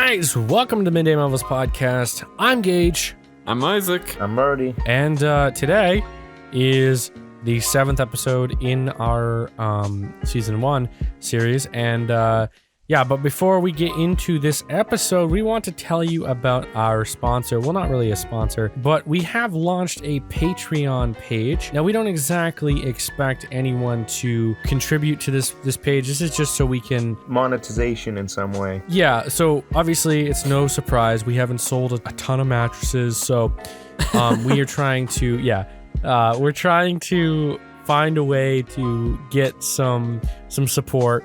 guys, welcome to Midday Mumbles podcast. I'm Gage. I'm Isaac. I'm Marty. And today is the 7th episode in our season 1 series. And but before we get into this episode, we want to tell you about our sponsor. Well, not really a sponsor, but we have launched a Patreon page. Now, we don't exactly expect anyone to contribute to this page. This is just so we can... monetization in some way. Yeah, so obviously it's no surprise. We haven't sold a ton of mattresses, so we are trying to, we're trying to find a way to get some support.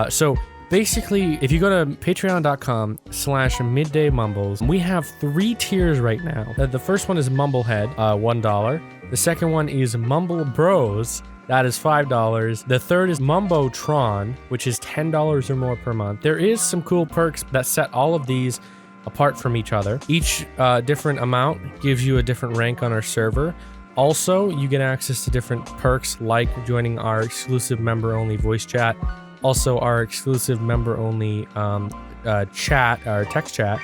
So basically, if you go to patreon.com/middaymumbles, we have 3 tiers right now. The first one is Mumblehead, $1. The second one is Mumble Bros, that is $5. The third is Mumbotron, which is $10 or more per month. There is some cool perks that set all of these apart from each other. Each different amount gives you a different rank on our server. Also, you get access to different perks like joining our exclusive member-only voice chat. Also, our exclusive member-only chat, our text chat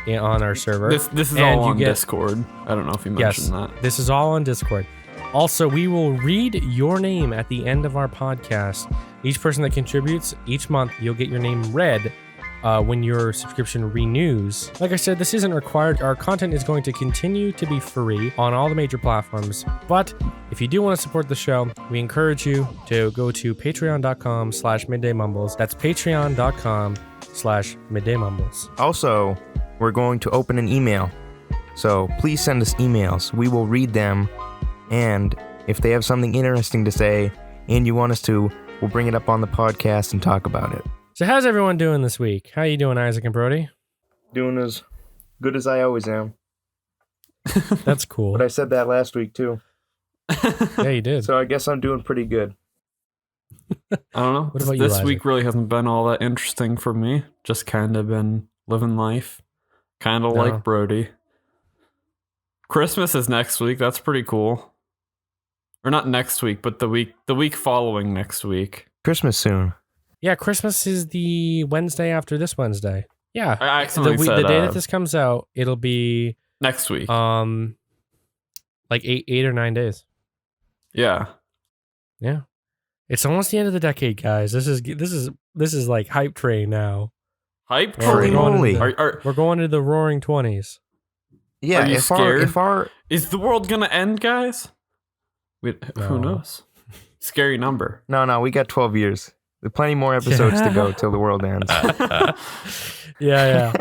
on our server. This is all on Discord. I don't know if you mentioned that. This is all on Discord. Also, we will read your name at the end of our podcast. Each person that contributes each month, you'll get your name read when your subscription renews. Like I said, this isn't required. Our content is going to continue to be free on all the major platforms. But if you do want to support the show, we encourage you to go to patreon.com/middaymumbles. That's patreon.com/middaymumbles. Also, we're going to open an email. So please send us emails. We will read them. And if they have something interesting to say and you want us to, we'll bring it up on the podcast and talk about it. So how's everyone doing this week? How you doing, Isaac and Brody? Doing as good as I always am. That's cool. But I said that last week too. Yeah, you did. So I guess I'm doing pretty good. I don't know. What about you, this Isaac? week really hasn't been all that interesting for me. Just kind of been living life. Kind of like Brody. Christmas is next week. That's pretty cool. Or not next week, but the week following next week. Christmas soon. Yeah, Christmas is the Wednesday after this Wednesday. Yeah. I accidentally said the day that this comes out, it'll be next week. like 8 or 9 days. Yeah. Yeah. It's almost the end of the decade, guys. This is like hype train now. Hype Holy train? moly. We're going into the roaring 20s. Yeah, Are you scared? if our Is the world gonna end, guys? Who No. knows? Scary number. No, we got 12 years. There's plenty more episodes to go till the world ends. Yeah.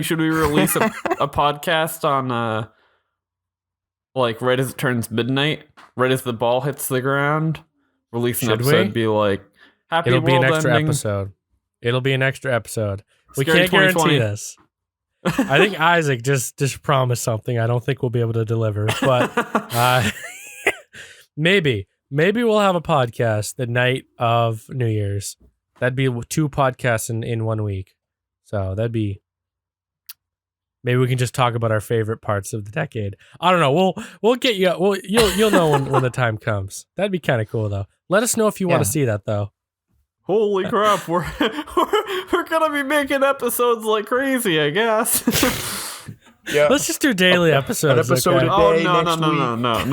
Should we release a podcast on like right as it turns midnight, right as the ball hits the ground? Release an episode, be like, happy It'll world be an extra ending. episode. It'll be an extra episode. We Scary can't guarantee 2020. this. I think Isaac just promised something I don't think we'll be able to deliver, but maybe we'll have a podcast the night of New Year's. That'd be 2 podcasts in 1 week. So maybe we can just talk about our favorite parts of the decade. I don't know. We'll get you. You'll know when the time comes. That'd be kind of cool though. Let us know if you want to see that though. Holy crap, we're gonna be making episodes like crazy, I guess. Yeah. Let's just do daily episodes. An episode okay? a day next week. No.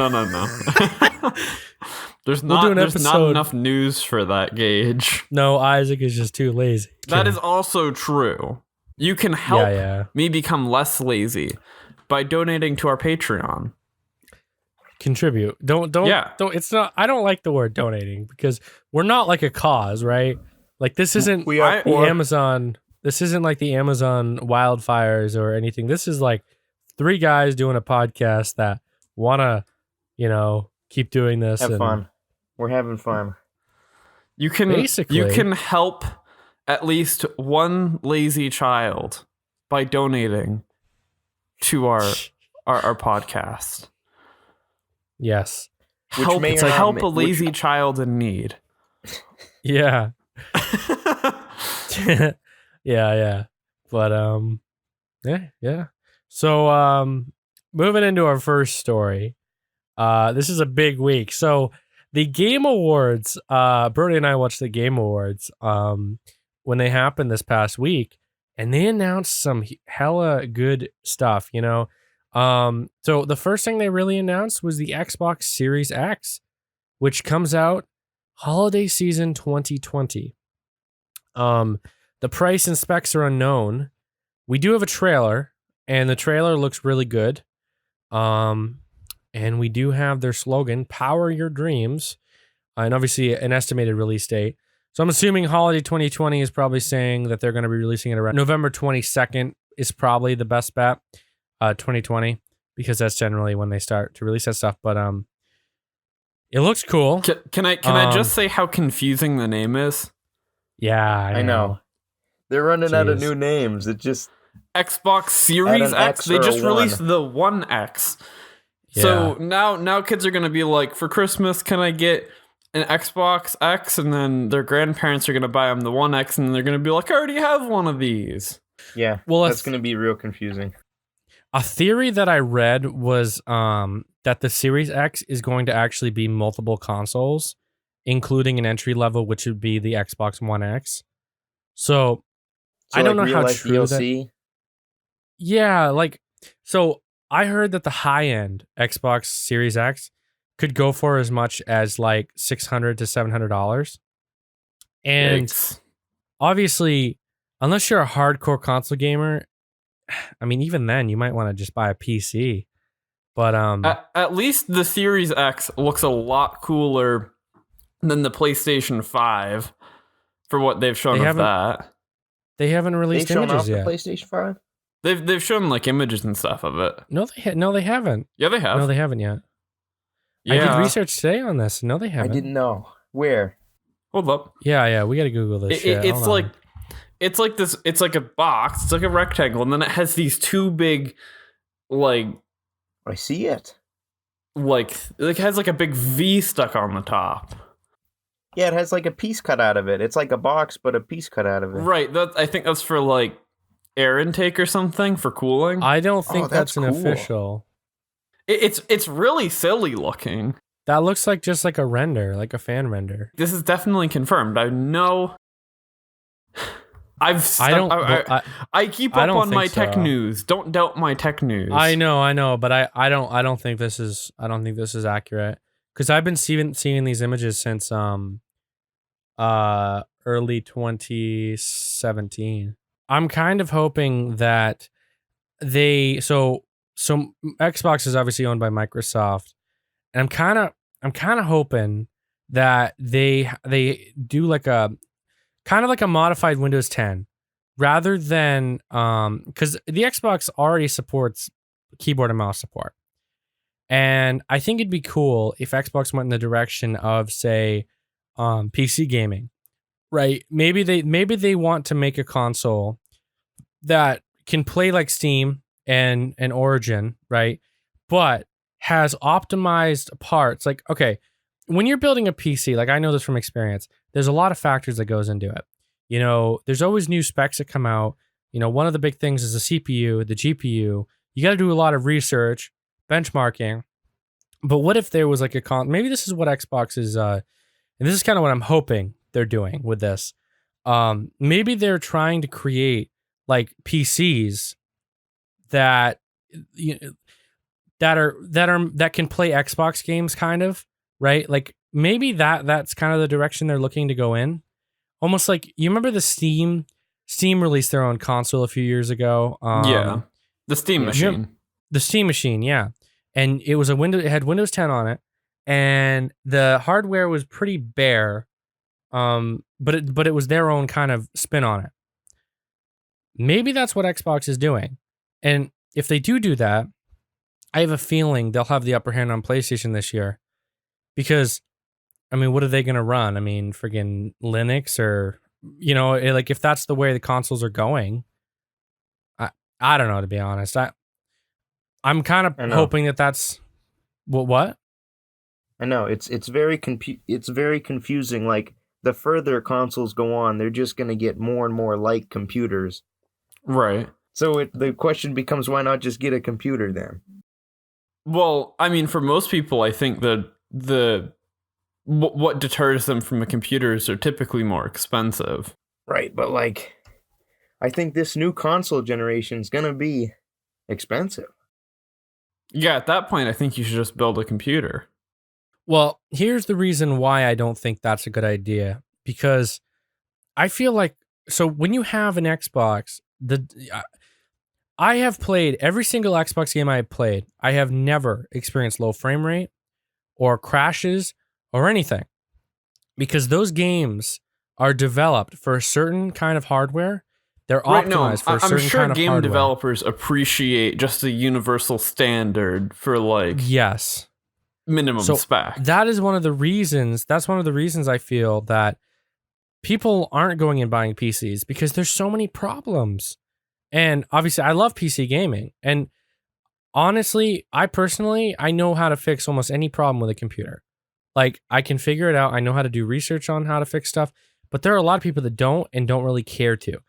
There's do not an there's not episode. enough news for that, Gage. No, Isaac is just too lazy. That is also true. You can help me become less lazy by donating to our Patreon. Contribute. Don't. It's not. I don't like the word donating because we're not like a cause, right? Like this isn't We are the poor. Amazon. This isn't like the Amazon wildfires or anything. This is like 3 guys doing a podcast that wanna, keep doing this. Have and fun. We're having fun. You can help at least one lazy child by donating to our podcast. Yes. Which Help, may or not help ma- a lazy child in need. Yeah. Yeah. But yeah. So moving into our first story. This is a big week. So the Game Awards, Brody and I watched the Game Awards when they happened this past week. and they announced some hella good stuff, you know. So the first thing they really announced was the Xbox Series X, which comes out holiday season 2020. The price and specs are unknown. We do have a trailer, and the trailer looks really good. And we do have their slogan, "Power Your Dreams," and obviously an estimated release date. So I'm assuming holiday 2020 is probably saying that they're going to be releasing it around November 22nd is probably the best bet. 2020, because that's generally when they start to release that stuff. But it looks cool. Can I just say how confusing the name is? Yeah, I know. They're running out of new names. It just Xbox Series X. They just released the One X. Yeah. So now kids are gonna be like, for Christmas, can I get an Xbox X? And then their grandparents are gonna buy them the One X, and they're gonna be like, I already have one of these. Yeah, well, that's gonna be real confusing. A theory that I read was that the Series X is going to actually be multiple consoles, including an entry level, which would be the Xbox One X. So I don't know how true that. Yeah, so I heard that the high end Xbox Series X could go for as much as like $600 to $700, and obviously, unless you're a hardcore console gamer, I mean, even then, you might want to just buy a PC. But at least the Series X looks a lot cooler than the PlayStation 5 for what they've shown of that. They haven't released images yet. The PlayStation 5? They've shown like images and stuff of it. No, they haven't. Yeah, they have. No, they haven't yet. Yeah. I did research today on this. No, they haven't. I didn't know. Where? Hold up. Yeah, we got to Google this shit. It's like this. It's like a box. It's like a rectangle, and then it has these two big, like. I see it. Like it has like a big V stuck on the top. Yeah, it has like a piece cut out of it. It's like a box, but a piece cut out of it. Right. I think that's for like air intake or something for cooling. I don't think that's an official. It's really silly looking. That looks like just like a render, like a fan render. This is definitely confirmed. I know. I keep up on my tech news. Don't doubt my tech news. I know, but I don't think this is accurate, because I've been seeing these images since early 2017. I'm kind of hoping that so Xbox is obviously owned by Microsoft, and I'm kind of hoping that they do like a kind of like a modified Windows 10, rather than because the Xbox already supports keyboard and mouse support, and I think it'd be cool if Xbox went in the direction of, say, PC gaming, right? Maybe they want to make a console that can play like Steam and Origin, right? But has optimized parts. Like, okay, when you're building a PC, like I know this from experience, there's a lot of factors that goes into it. You know, there's always new specs that come out. You know, one of the big things is the CPU, the GPU. You got to do a lot of research, benchmarking. But what if there was like maybe this is what Xbox is, and this is kind of what I'm hoping they're doing with this. Maybe they're trying to create like PCs that that can play Xbox games, kind of, right? Like maybe that's kind of the direction they're looking to go in. Almost like, you remember the Steam released their own console a few years ago. Yeah, the Steam machine. The Steam machine, yeah. And it was it had Windows 10 on it, and the hardware was pretty bare. But it was their own kind of spin on it. Maybe that's what Xbox is doing. And if they do that, I have a feeling they'll have the upper hand on PlayStation this year. Because, I mean, what are they going to run? I mean, friggin' Linux, or, you know, like if that's the way the consoles are going, I don't know, to be honest. I'm kind of hoping that's what? I know, it's very confusing. Like, the further consoles go on, they're just going to get more and more like computers. Right. So the question becomes, why not just get a computer then? Well, I mean, for most people, I think what deters them from a computer is they're typically more expensive. Right, but like, I think this new console generation is going to be expensive. Yeah, at that point, I think you should just build a computer. Well, here's the reason why I don't think that's a good idea. Because I feel like, so when you have an Xbox, I have played every single Xbox game I have played. I have never experienced low frame rate or crashes or anything. Because those games are developed for a certain kind of hardware. They're optimized for a certain kind of hardware. I'm sure game developers appreciate just a universal standard for like yes, minimum spec. That is one of the reasons. That's one of the reasons I feel that people aren't going and buying PCs, because there's so many problems. And obviously, I love PC gaming. And honestly, I know how to fix almost any problem with a computer. Like, I can figure it out. I know how to do research on how to fix stuff. But there are a lot of people that don't and don't really care to.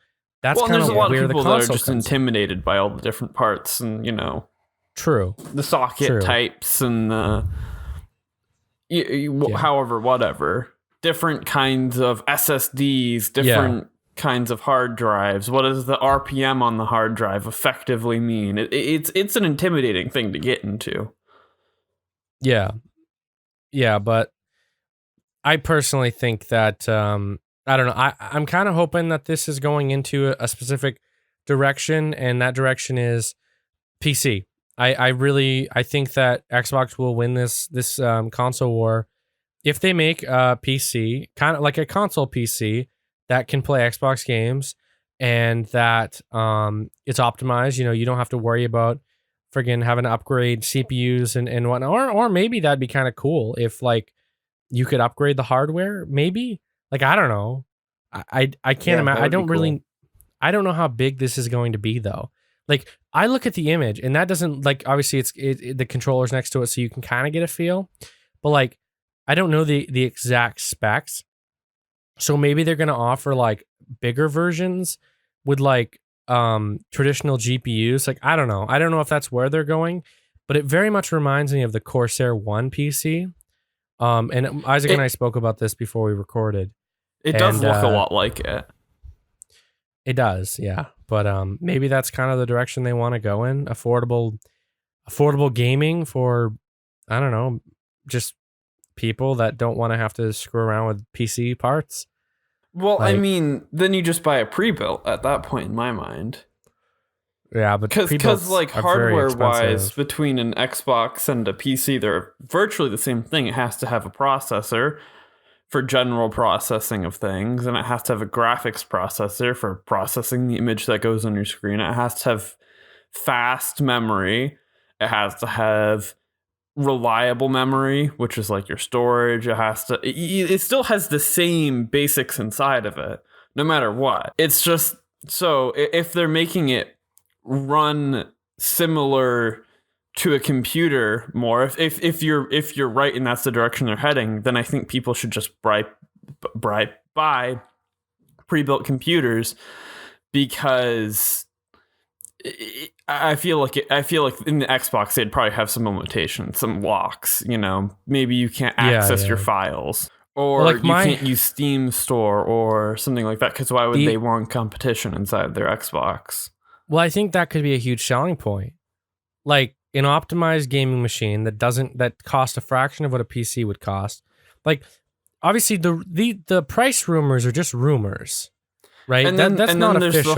That's kind of where the console comes in. There's a lot of people that are just intimidated by all the different parts and, you know. True. The socket types and the... however, whatever. Different kinds of SSDs, different kinds of hard drives. What does the RPM on the hard drive effectively mean? It's an intimidating thing to get into. Yeah. Yeah, but I personally think that... I don't know. I'm kind of hoping that this is going into a specific direction, and that direction is PC. I think that Xbox will win this console war if they make a PC, kind of like a console PC that can play Xbox games and that it's optimized. You know, you don't have to worry about friggin' having to upgrade CPUs and whatnot. Or maybe that'd be kind of cool if like you could upgrade the hardware. Maybe. Like, I don't know. I can't imagine. I don't really, I don't know how big this is going to be though. Like, I look at the image and that doesn't, like, obviously the controller's next to it, so you can kind of get a feel, but like, I don't know the exact specs. So maybe they're going to offer like bigger versions with like traditional GPUs. Like, I don't know. I don't know if that's where they're going, but it very much reminds me of the Corsair 1 PC. And Isaac and I spoke about this before we recorded. It does look a lot like it. It does, yeah. But maybe that's kind of the direction they want to go in. Affordable gaming for, I don't know, just people that don't want to have to screw around with PC parts. Well, like, I mean, then you just buy a pre-built at that point, in my mind. Yeah, but because like hardware-wise, between an Xbox and a PC, they're virtually the same thing. It has to have a processor for general processing of things, and it has to have a graphics processor for processing the image that goes on your screen. It has to have fast memory. It has to have reliable memory, which is like your storage. It still has the same basics inside of it, no matter what. It's just, so if they're making it run similar to a computer more, if you're right and that's the direction they're heading, then I think people should just buy pre-built computers, because I feel like in the Xbox they'd probably have some limitations, some locks. You know, maybe you can't access your files, or like you can't use Steam Store or something like that. Because why would they want competition inside their Xbox? Well, I think that could be a huge selling point. Like, an optimized gaming machine that costs a fraction of what a PC would cost. Like, obviously the price rumors are just rumors, right? And that's not official. There's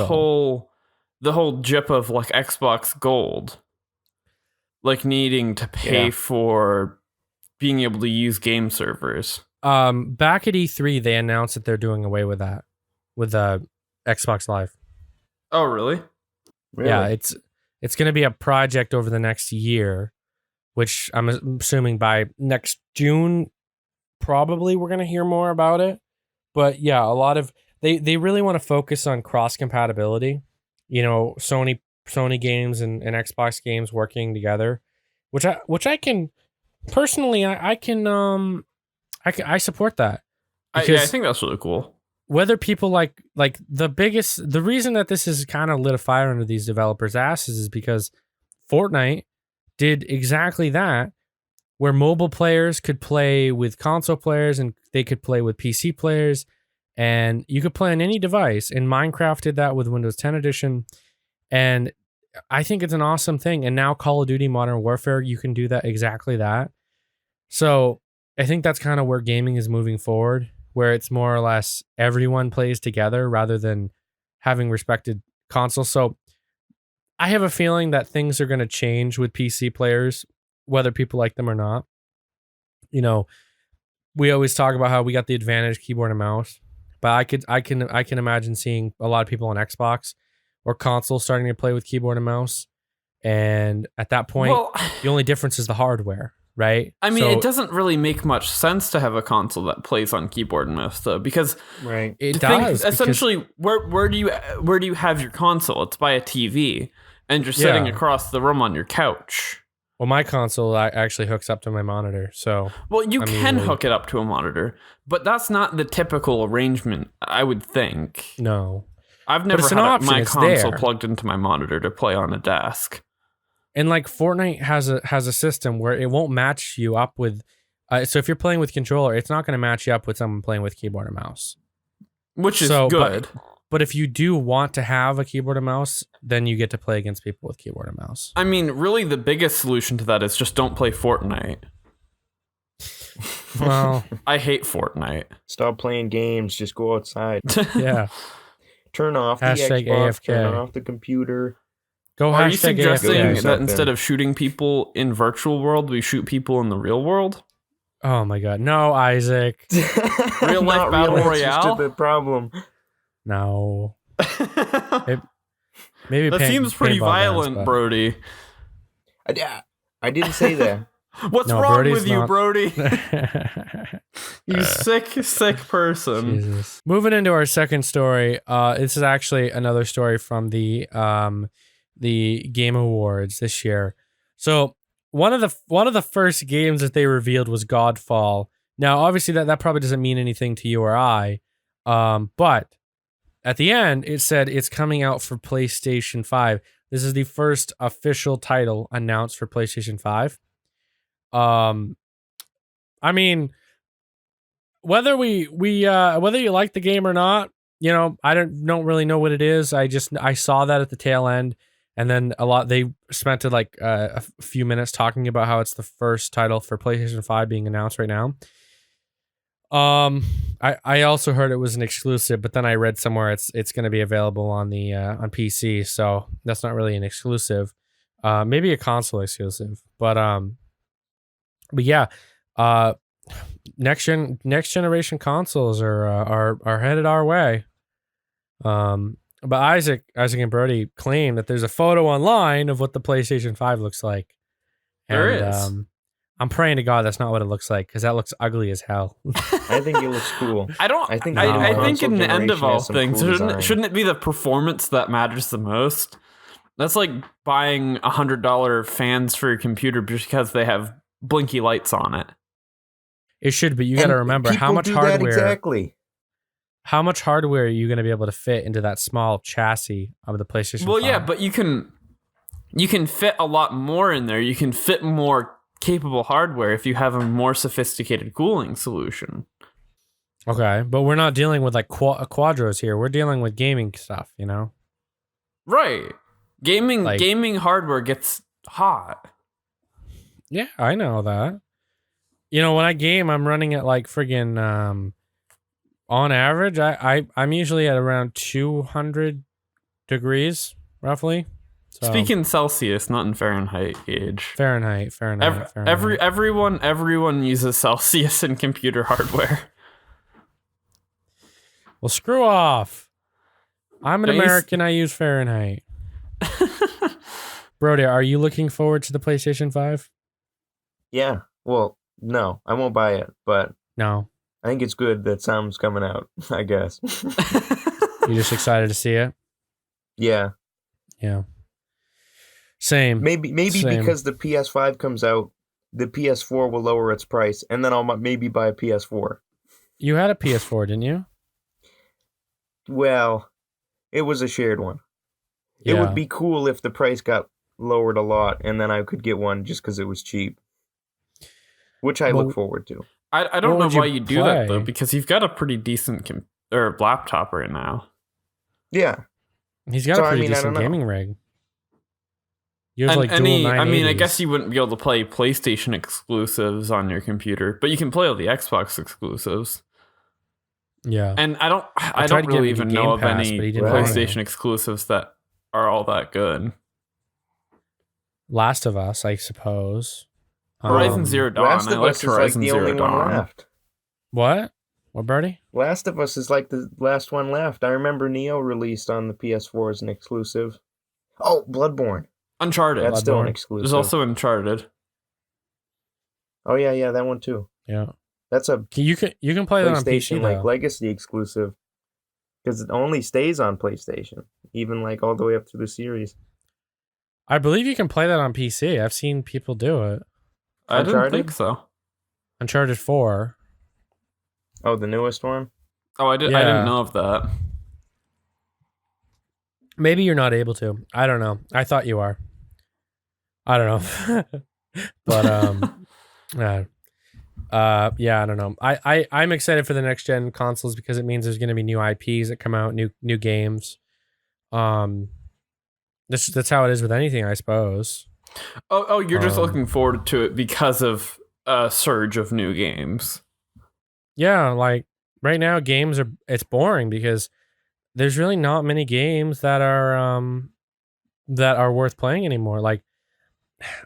the whole jip of like Xbox Gold, like needing to pay for being able to use game servers. Back at E3, they announced that they're doing away with that with Xbox Live. Oh, really? Yeah, it's going to be a project over the next year, which I'm assuming by next June, probably we're going to hear more about it. But yeah, a lot of they really want to focus on cross compatibility. You know, Sony games and Xbox games working together, which I can personally I support that. I think that's really cool. Whether people like the reason that this is kind of lit a fire under these developers' asses is because Fortnite did exactly that, where mobile players could play with console players and they could play with PC players, and you could play on any device. And Minecraft did that with Windows 10 Edition, and I think it's an awesome thing. And now Call of Duty Modern Warfare, you can do that, exactly that. So I think that's kind of where gaming is moving forward, where it's more or less everyone plays together rather than having respected consoles. So I have a feeling that things are going to change with PC players, whether people like them or not. You know, we always talk about how we got the advantage keyboard and mouse, but I can imagine seeing a lot of people on Xbox or console starting to play with keyboard and mouse. And at that point, the only difference is the hardware, right? I mean, it doesn't really make much sense to have a console that plays on keyboard and mouse, though, because it does. Essentially, where do you have your console? It's by a TV, and you're sitting across the room on your couch. Well, my console actually hooks up to my monitor, so... Well, you can hook it up to a monitor, but that's not the typical arrangement, I would think. No. I've never had my console plugged into my monitor to play on a desk. And like Fortnite has a system where it won't match you up with... so if you're playing with controller, it's not going to match you up with someone playing with keyboard and mouse. Which is good. But if you do want to have a keyboard and mouse, then you get to play against people with keyboard and mouse. I mean, really, the biggest solution to that is just don't play Fortnite. Well, I hate Fortnite. Stop playing games. Just go outside. Yeah. Turn off the Hashtag Xbox. AFK. Turn off the computer. Are you suggesting AFK. that instead of shooting people in virtual world, we shoot people in the real world? Oh my God. No, Isaac. Real life battle royale? Just the problem. No. Maybe that seems pretty violent, guns, Brody. I didn't say that. What's wrong Brody's with you, Brody? You sick person. Jesus. Moving into our second story. This is actually another story from the Game Awards this year. So one of the first games that they revealed was Godfall. Now, obviously, that probably doesn't mean anything to you or I, but at the end, it said it's coming out for PlayStation 5. This is the first official title announced for PlayStation 5. I mean, whether whether you like the game or not, you know, I don't really know what it is. I saw that at the tail end, and then they spent a few minutes talking about how it's the first title for PlayStation 5 being announced right now. I also heard it was an exclusive, but then I read somewhere it's going to be available on the on PC, so that's not really an exclusive. Maybe a console exclusive, but yeah, next generation consoles are headed our way. But Isaac and Brody claim that there's a photo online of what the PlayStation 5 looks like. There is. I'm praying to God that's not what it looks like, because that looks ugly as hell. I think it looks cool. I think in the end of all things, shouldn't it be the performance that matters the most? That's like buying $100 fans for your computer because they have blinky lights on it. It should, but you got to remember how much hardware. Exactly. How much hardware are you going to be able to fit into that small chassis of the PlayStation 5? Well, yeah, but you can fit a lot more in there. You can fit more capable hardware if you have a more sophisticated cooling solution. Okay, but we're not dealing with like quadros here. We're dealing with gaming stuff, you know? Right. Gaming hardware gets hot. Yeah, I know that. You know, when I game, I'm running at like friggin' on average, I'm usually at around 200 degrees, roughly. So, speak in Celsius, not in Fahrenheit, Gage. Fahrenheit. Everyone uses Celsius in computer hardware. Well, screw off. I'm an American. I use Fahrenheit. Brody, are you looking forward to the PlayStation 5? Yeah. Well, no, I won't buy it, but no. I think it's good that something's coming out, I guess. You're just excited to see it? Yeah. Yeah. Same. Maybe because the PS5 comes out, the PS4 will lower its price, and then I'll maybe buy a PS4. You had a PS4, didn't you? Well, it was a shared one. Yeah. It would be cool if the price got lowered a lot, and then I could get one just because it was cheap. Which I look forward to. I don't know why you do that, though, because you've got a pretty decent or laptop right now. Yeah. He's got So, a I pretty mean, I decent don't know. gaming rig. You have And like dual 980s. I mean, I guess you wouldn't be able to play PlayStation exclusives on your computer, but you can play all the Xbox exclusives. Yeah. And I don't tried to get really him to even Game know of Pass, any but he didn't want PlayStation to. exclusives that are all that good. Last of Us, I suppose. Horizon Zero Dawn. Last I of liked Us is like Horizon the Zero only one Dawn. left. What? What, Birdie? Last of Us is like the last one left. I remember Neo released on the PS4 as an exclusive. Oh, Bloodborne. Uncharted. That's still an Bloodborne. exclusive. There's also Uncharted. Oh yeah, that one too. Yeah. That's a You can play that on PlayStation PC like though. Legacy exclusive. Because it only stays on PlayStation, even like all the way up through the series. I believe you can play that on PC. I've seen people do it. I didn't Uncharted? think so. Uncharted 4. Oh, the newest one? Oh, I Yeah. didn't know of that. Maybe you're not able to. I don't know. I thought you are. I don't know. But yeah, I don't know. I'm excited for the next gen consoles because it means there's going to be new IPs that come out, new games. That's how it is with anything, I suppose. Oh, you're just looking forward to it because of a surge of new games. Yeah, like right now it's boring because there's really not many games that are worth playing anymore. Like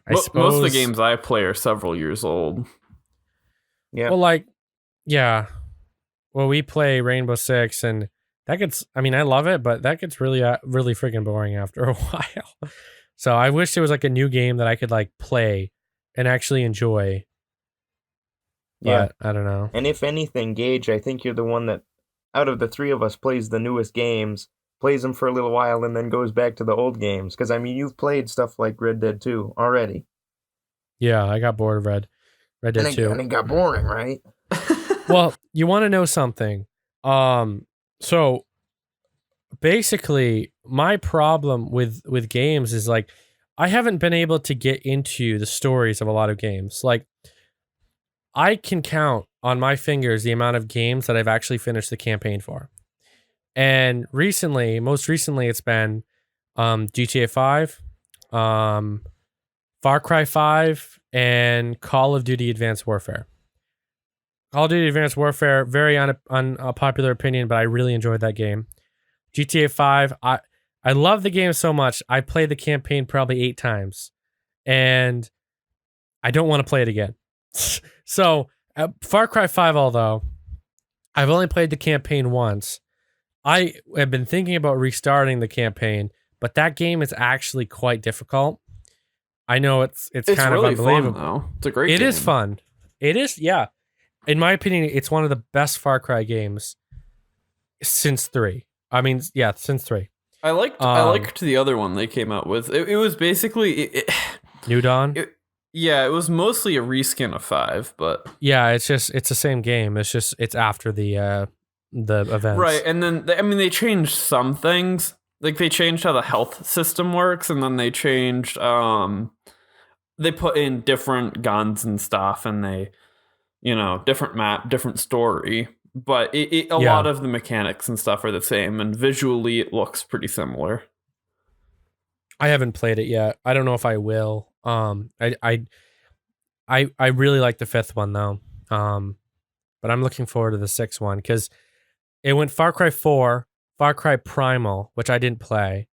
I suppose most of the games I play are several years old. Yeah. Well, like, yeah. Well, we play Rainbow Six, and that gets. I mean, I love it, but that gets really freaking boring after a while. So I wish there was like a new game that I could like play and actually enjoy. Yeah. But I don't know. And if anything, Gage, I think you're the one that, out of the three of us, plays the newest games, plays them for a little while, and then goes back to the old games. Because, I mean, you've played stuff like Red Dead 2 already. Yeah, I got bored of Red Dead 2. And it got boring, right? Well, you want to know something? So basically, my problem with games is like I haven't been able to get into the stories of a lot of games. Like I can count on my fingers the amount of games that I've actually finished the campaign for. And most recently, it's been GTA 5, Far Cry 5, and Call of Duty Advanced Warfare. Call of Duty Advanced Warfare, very unpopular opinion, but I really enjoyed that game. GTA 5, I love the game so much. I played the campaign probably 8 times, and I don't want to play it again. So, Far Cry 5, although I've only played the campaign once, I have been thinking about restarting the campaign, but that game is actually quite difficult. I know it's kind really of unbelievable. fun, though. It's a great game. It is fun. It is, yeah. In my opinion, it's one of the best Far Cry games since 3. I mean, yeah, since 3. I liked the other one they came out with. It was basically New Dawn. It was mostly a reskin of 5, but yeah, it's the same game. It's after the events, right. And then they changed some things. Like they changed how the health system works, and then they changed they put in different guns and stuff, and they different map, different story. But a lot of the mechanics and stuff are the same, and visually it looks pretty similar. I haven't played it yet. I don't know if I will. I really like the 5th one though. But I'm looking forward to the 6th one because it went Far Cry 4, Far Cry Primal, which I didn't play,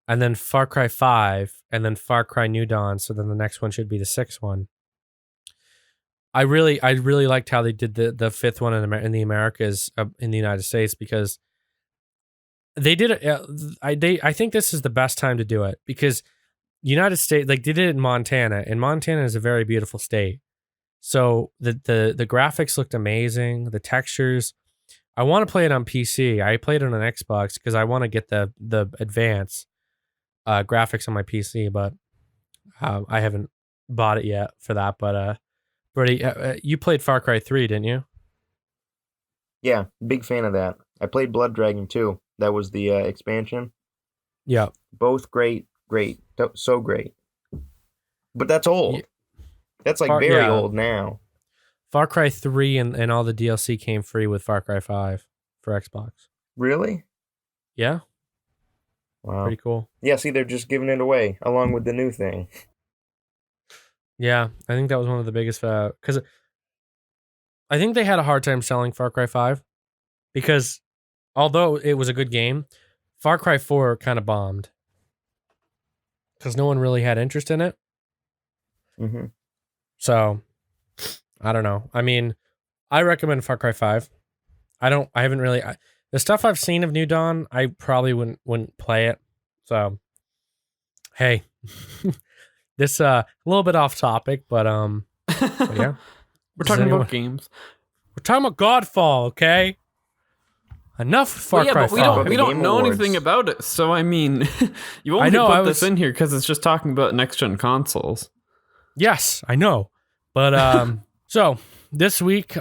and then Far Cry 5, and then Far Cry New Dawn. So then the next one should be the 6th one. I really liked how they did the 5th one in the Americas, in the United States, because they did it. I think this is the best time to do it because United States, like they did it in Montana, and Montana is a very beautiful state. So the graphics looked amazing, the textures. I want to play it on PC. I played it on Xbox because I want to get the advanced graphics on my PC, but I haven't bought it yet for that. But Brady, you played Far Cry 3, didn't you? Yeah, big fan of that. I played Blood Dragon too. That was the expansion. Yeah. Both great, so great. But that's old. Yeah. That's like very old now. Far Cry 3 and all the DLC came free with Far Cry 5. for Xbox. Really? Yeah, Wow. pretty cool. Yeah, see, they're just giving it away along with the new thing. Yeah, I think that was one of the biggest because I think they had a hard time selling Far Cry 5 because although it was a good game, Far Cry 4 kind of bombed because no one really had interest in it. Mm-hmm. So I don't know. I mean, I recommend Far Cry 5. I haven't really the stuff I've seen of New Dawn, I probably wouldn't play it. So hey, this a little bit off topic, but yeah. We're talking about games. We're talking about Godfall, okay? Enough Far Cry 5. But we don't know anything about it. So I mean, you only put this in here because it's just talking about next gen consoles. Yes, I know. But so this week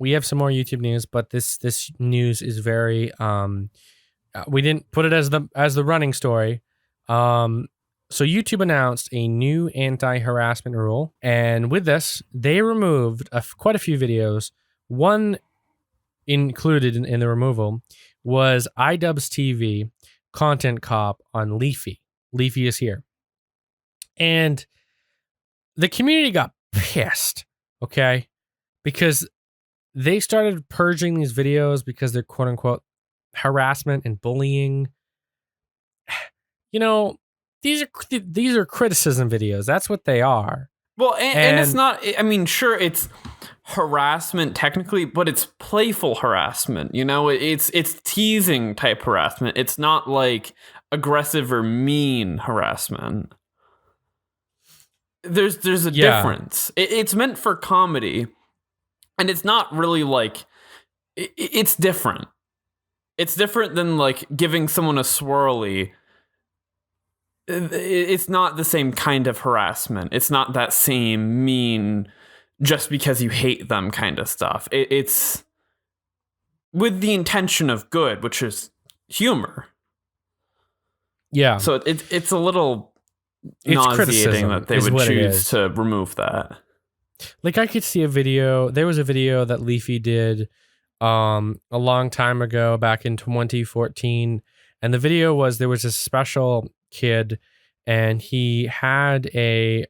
we have some more YouTube news, but this news is very we didn't put it as the running story. So YouTube announced a new anti-harassment rule, and with this, they removed quite a few videos. One included in the removal was iDubbbzTV content cop on Leafy. Leafy is here. And the community got pissed, okay? Because they started purging these videos because they're quote-unquote harassment and bullying. You know, these are criticism videos. That's what they are. Well, and it's not, I mean, sure, it's harassment technically, but it's playful harassment. You know, it's teasing type harassment. It's not like aggressive or mean harassment. There's a difference. It's meant for comedy, and it's not really like, it's different. It's different than like giving someone a swirly. It's not the same kind of harassment. It's not that same mean just because you hate them kind of stuff. It's with the intention of good, which is humor. Yeah. So it's a little nauseating that they would choose to remove that. Like I could see a video. There was a video that Leafy did a long time ago, back in 2014, and the video was there was a special kid, and he had a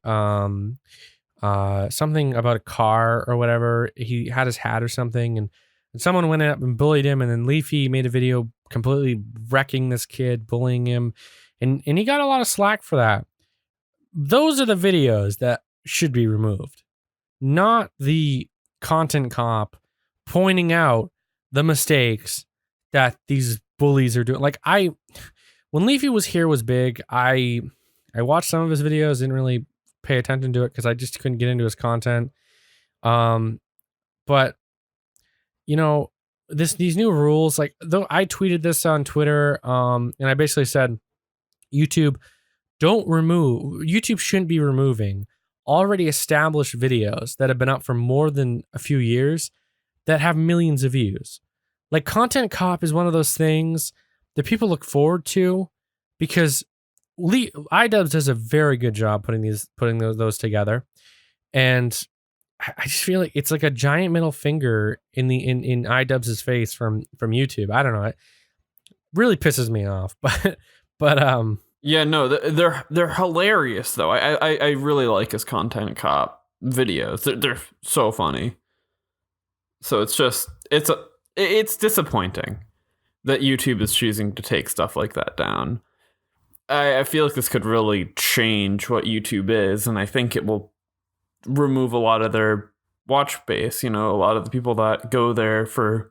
something about a car or whatever. He had his hat or something, and someone went up and bullied him, and then Leafy made a video completely wrecking this kid, bullying him, and he got a lot of slack for that. Those are the videos that should be removed, not the content cop pointing out the mistakes that these bullies are doing. Like when Leafy was big, I watched some of his videos, didn't really pay attention to it because I just couldn't get into his content. But you know, these new rules, like though I tweeted this on Twitter, and I basically said YouTube shouldn't be removing already established videos that have been up for more than a few years that have millions of views. Like Content Cop is one of those things that people look forward to because iDubbbz does a very good job putting those together, and I just feel like it's like a giant middle finger in iDubbbz's face from YouTube. I don't know, it really pisses me off, but yeah, no, they're hilarious though. I really like his Content Cop videos. They're so funny. So it's disappointing that YouTube is choosing to take stuff like that down. I feel like this could really change what YouTube is, and I think it will remove a lot of their watch base, you know, a lot of the people that go there for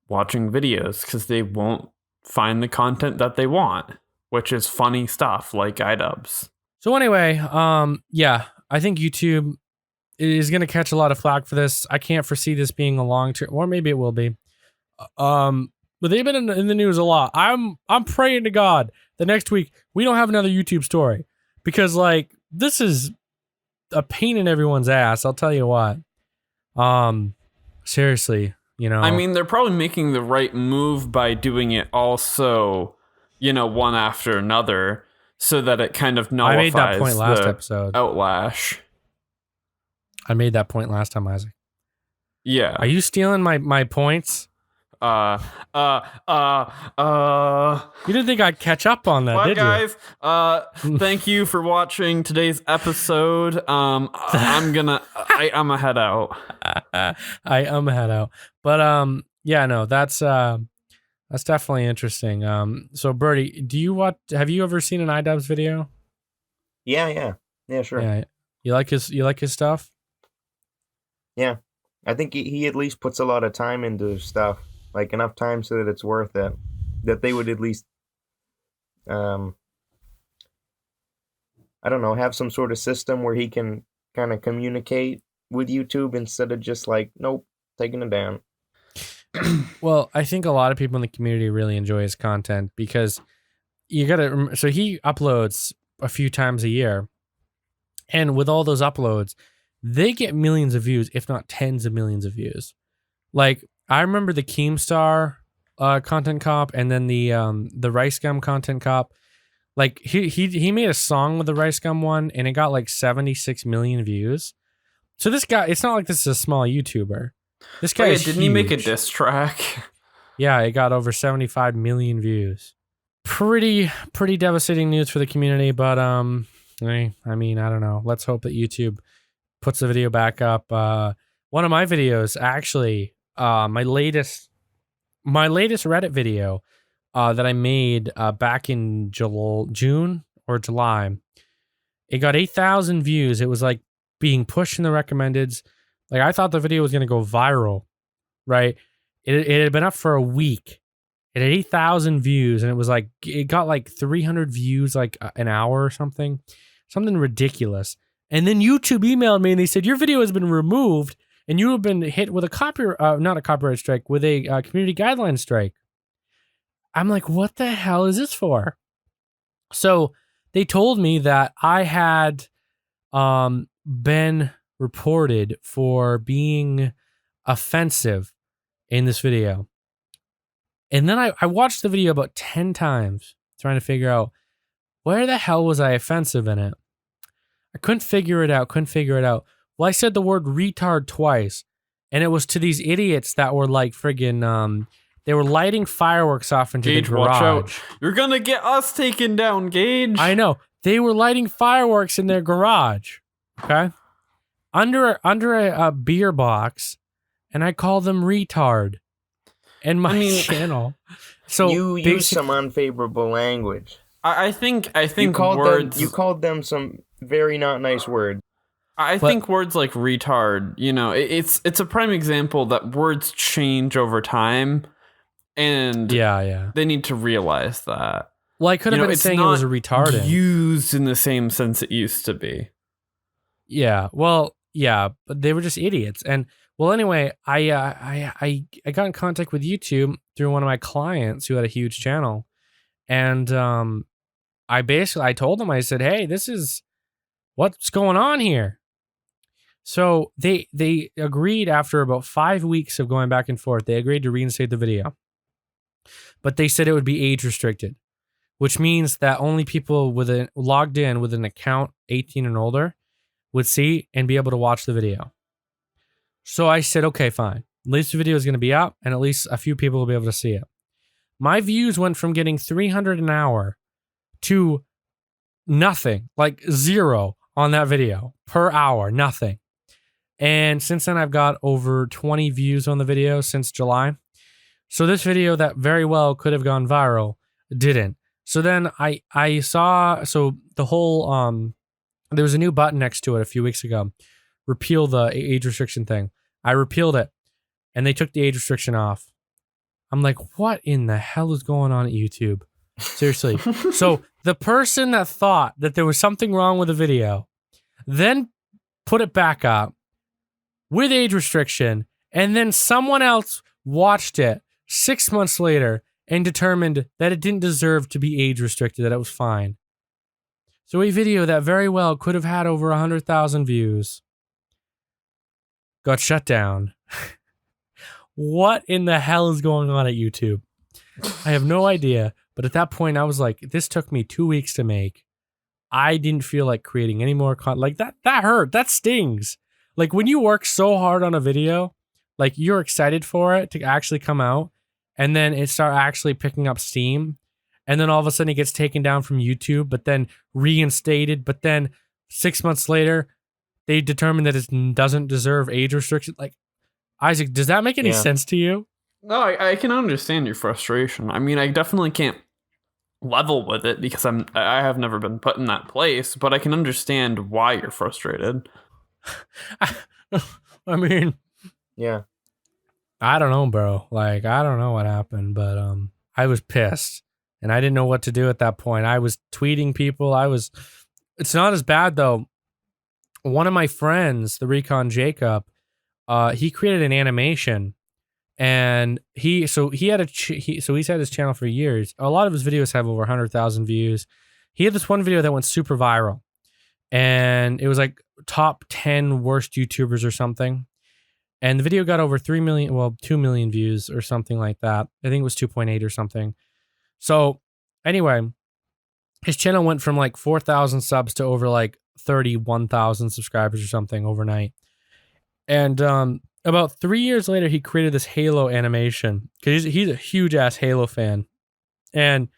watching videos because they won't find the content that they want, which is funny stuff like iDubbbz. So anyway, yeah, I think YouTube is going to catch a lot of flack for this. I can't foresee this being a long term, or maybe it will be. But they've been in the news a lot. I'm praying to God that next week we don't have another YouTube story, because like this is a pain in everyone's ass. I'll tell you what. Seriously, you know. I mean, they're probably making the right move by doing it also, you know, one after another, so that it kind of nullifies. I made that point last episode. Outlash. I made that point last time, Isaac. Yeah. Are you stealing my points? You didn't think I'd catch up on that, Well, did guys, thank you for watching today's episode. I'm a head out. I head out. But yeah, no, that's definitely interesting. So Birdie, have you ever seen an iDubbbz video? Yeah, sure. Yeah. You like his stuff? Yeah. I think he at least puts a lot of time into stuff, like enough time so that it's worth it. That they would at least, I don't know, have some sort of system where he can kind of communicate with YouTube instead of just like, nope, taking it down. Well, I think a lot of people in the community really enjoy his content because so he uploads a few times a year, and with all those uploads, they get millions of views, if not tens of millions of views. Like, I remember the Keemstar content cop, and then the Rice Gum content cop. Like, he made a song with the Rice Gum one, and it got like 76 million views. So this guy, it's not like this is a small YouTuber. This guy is didn't huge. he make a diss track? Yeah, it got over 75 million views. Pretty devastating news for the community, but I mean, I don't know. Let's hope that YouTube puts the video back up. One of my videos, actually, my latest Reddit video that I made back in June or July, it got 8,000 views. It was like being pushed in the recommendeds. Like, I thought the video was going to go viral, right? It had been up for a week. It had 8,000 views, and it got like 300 views like an hour or something ridiculous. And then YouTube emailed me and they said, your video has been removed and you have been hit with not a copyright strike, with a community guideline strike. I'm like, what the hell is this for? So they told me that I had been reported for being offensive in this video. And then I watched the video about 10 times trying to figure out where the hell was I offensive in it. I couldn't figure it out. Well, I said the word retard twice, and it was to these idiots that were like friggin', they were lighting fireworks off into Gage, the garage. watch out. You're gonna get us taken down, Gage. I know. They were lighting fireworks in their garage, okay? Under a beer box, and I called them retard in my channel. So you use some unfavorable language. I think you called them some very not nice words. I think words like retard, it's a prime example that words change over time, and they need to realialize that. Well, I could have been saying it was a retardant. Used in the same sense it used to be. Yeah, well, yeah, but they were just idiots. And well, anyway, I got in contact with YouTube through one of my clients who had a huge channel, and I told them, I said, hey, this is what's going on here. So they agreed after about 5 weeks of going back and forth. They agreed to reinstate the video, but they said it would be age restricted, which means that only people logged in with an account 18 and older would see and be able to watch the video. So I said, okay, fine. At least the video is going to be up, and at least a few people will be able to see it. My views went from getting 300 an hour to nothing, like 0 on that video per hour, nothing. And since then, I've got over 20 views on the video since July. So this video that very well could have gone viral didn't. So then I saw, so the whole, there was a new button next to it a few weeks ago, repeal the age restriction thing. I repealed it, and they took the age restriction off. I'm like, what in the hell is going on at YouTube? Seriously. So the person that thought that there was something wrong with the video then put it back up with age restriction, and then someone else watched it 6 months later and determined that it didn't deserve to be age restricted, that it was fine. So a video that very well could have had over 100,000 views got shut down. What in the hell is going on at YouTube? I have no idea. But at that point, I was like, this took me 2 weeks to make. I didn't feel like creating any more content. Like, that hurt. That stings. Like, when you work so hard on a video, like, you're excited for it to actually come out, and then it started actually picking up steam, and then all of a sudden it gets taken down from YouTube, but then reinstated, but then 6 months later they determine that it doesn't deserve age restriction. Like, Isaac, does that make any sense to you? No, I can understand your frustration. I mean, I definitely can't level with it because I have never been put in that place, but I can understand why you're frustrated. I mean, Yeah. I don't know, bro. Like, I don't know what happened, but I was pissed and I didn't know what to do at that point. I was tweeting people. It's not as bad though. One of my friends, the Recon Jacob, he created an animation, and he's had his channel for years. A lot of his videos have over 100,000 views. He had this one video that went super viral, and it was like top 10 worst YouTubers or something. And the video got over 2 million views or something like that. I think it was 2.8 or something. So anyway, his channel went from like 4,000 subs to over like 31,000 subscribers or something overnight. And about 3 years later, he created this Halo animation because he's a huge ass Halo fan. And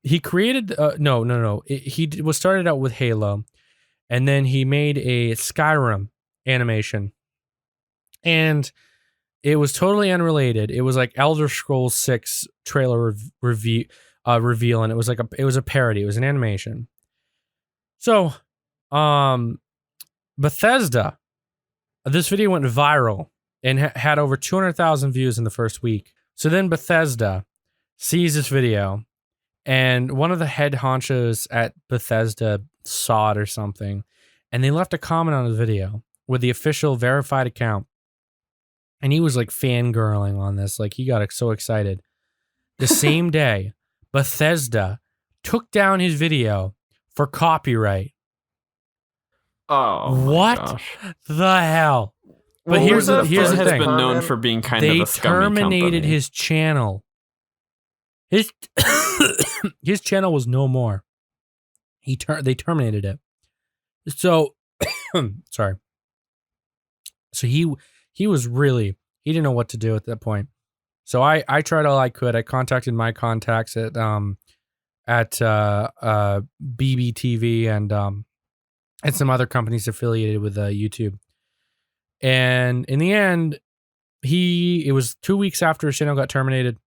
he created, he was started out with Halo, and then he made a Skyrim animation. And it was totally unrelated. It was like Elder Scrolls 6 trailer reveal, and it was a parody. It was an animation. So, Bethesda, this video went viral and had over 200,000 views in the first week. So then Bethesda sees this video, and one of the head honchos at Bethesda saw it or something, and they left a comment on the video with the official verified account. And he was like fangirling on this. Like, he got so excited. The same day, Bethesda took down his video for copyright. Oh, what the hell? But here's the thing. Has been known for being kind of a scummy terminated company. his channel. His channel was no more. They terminated it. So sorry. So he was he didn't know what to do at that point. So I tried all I could. I contacted my contacts at BBTV and some other companies affiliated with YouTube. And in the end, it was 2 weeks after his channel got terminated.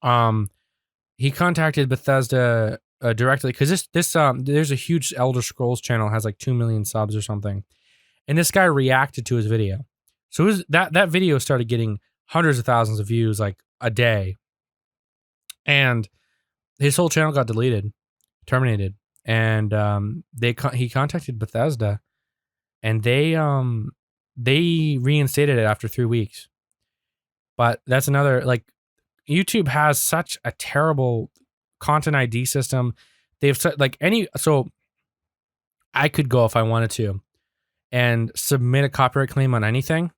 He contacted Bethesda directly because there's a huge Elder Scrolls channel, has like 2 million subs or something, and this guy reacted to his video. So that video started getting hundreds of thousands of views like a day, and his whole channel got terminated, and he contacted Bethesda, and they reinstated it after 3 weeks. But that's another, like, YouTube has such a terrible content ID system. They've said so I could go if I wanted to and submit a copyright claim on anything,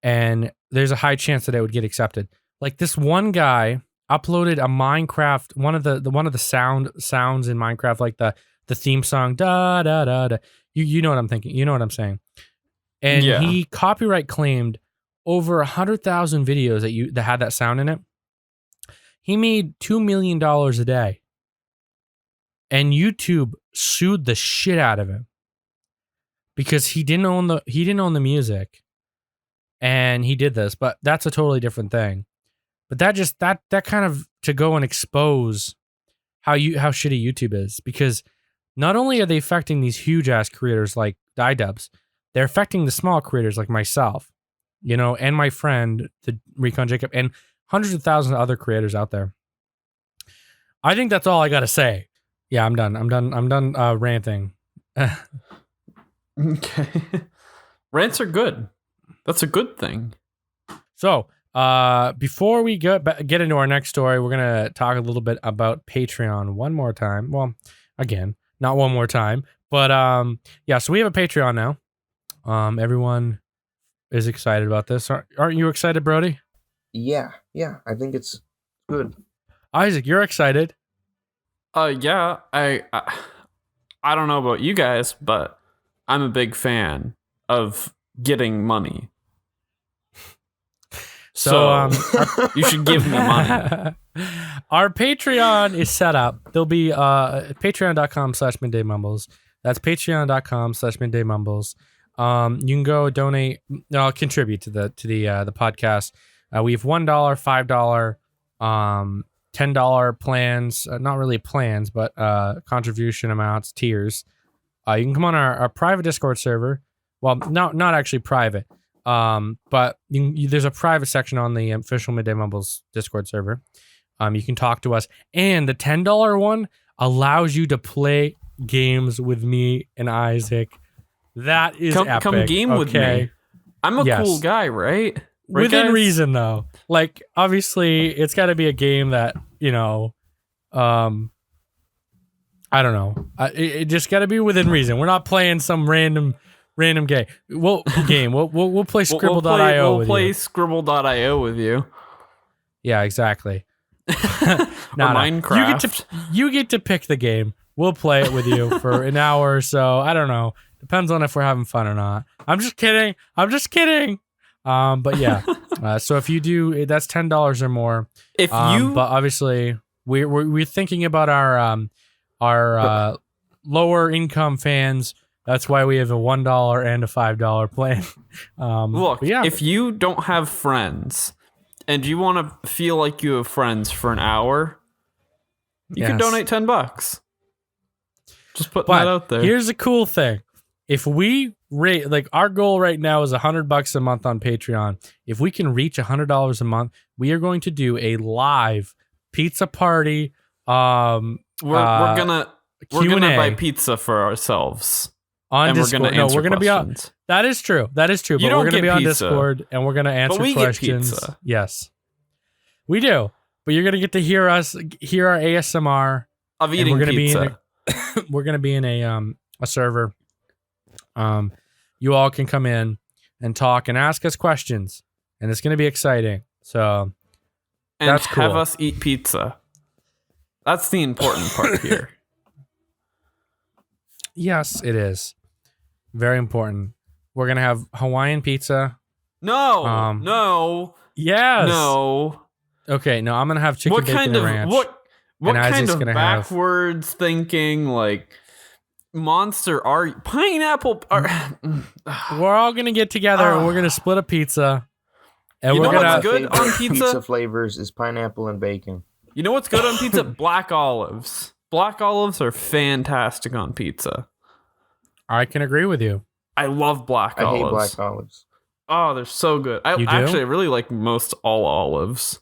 and there's a high chance that it would get accepted. Like, this one guy uploaded a Minecraft, one of the sounds in Minecraft, like the theme song, da da da da. You know what I'm thinking. You know what I'm saying. And he copyright claimed over 100,000 videos that had that sound in it. He made $2 million a day, and YouTube sued the shit out of him because he didn't own the music, and he did this. But that's a totally different thing. But that kind of to go and expose how shitty YouTube is, because not only are they affecting these huge ass creators like iDubbbz, they're affecting the small creators like myself, and my friend, the Recon Jacob, and hundreds of thousands of other creators out there. I think that's all I got to say. Yeah, I'm done. I'm done ranting. Okay. Rants are good. That's a good thing. So, before we get into our next story, we're going to talk a little bit about Patreon one more time. Well, again, not one more time, but so we have a Patreon now. Everyone is excited about this. Aren't you excited, Brody? Yeah, I think it's good. Isaac, you're excited. Yeah, I don't know about you guys, but I'm a big fan of getting money. So you should give me money. our Patreon is set up. There'll be patreon.com/Midday Mumbles. That's patreon.com/Midday Mumbles. You can go donate, contribute to the podcast. We have $1, $5, $10 plans. Not really plans, but contribution amounts, tiers. You can come on our private Discord server. Well, not actually private. But there's a private section on the official Midday Mumbles Discord server. You can talk to us, and the $10 one allows you to play games with me and Isaac. That is epic. Come game with me. I'm a cool guy, right? Within reason, though. Like, obviously, it's got to be a game that, I don't know. It just got to be within reason. We're not playing some random game. We'll play Scribble.io. We'll play Scribble.io with you. Yeah, exactly. Minecraft. You get to pick the game. We'll play it with you for an hour or so. I don't know. Depends on if we're having fun or not. I'm just kidding. But yeah. So if you do, that's $10 or more. But obviously we're thinking about our lower income fans. That's why we have a $1 and a $5 plan. Look, if you don't have friends and you want to feel like you have friends for an hour, you can donate $10. Just putting that out there. Here's the cool thing. If we rate, like, our goal right now is $100 a month on Patreon. If we can reach $100 a month, we are going to do a live pizza party. We're gonna buy pizza for ourselves on and Discord. We're gonna be on. That is true. But we're gonna be on Discord and we're gonna answer questions. Get pizza. Yes, we do. But you're gonna get to hear our ASMR of eating pizza. We're gonna be in a server. You all can come in and talk and ask us questions, and it's going to be exciting. So that's cool. Have us eat pizza. That's the important part here. Yes, it is. Very important. We're going to have Hawaiian pizza. No. No. Yes. No. Okay, no, I'm going to have chicken bacon and ranch. What kind of backwards thinking, like, monster are pineapple We're all gonna get together and we're gonna split a pizza, and you we're know gonna what's good on pizza flavors is pineapple and bacon. You know what's good on pizza? Black olives. Black olives are fantastic on pizza. I can agree with you. I love black olives. I hate black olives. Oh, they're so good. I really like most all olives,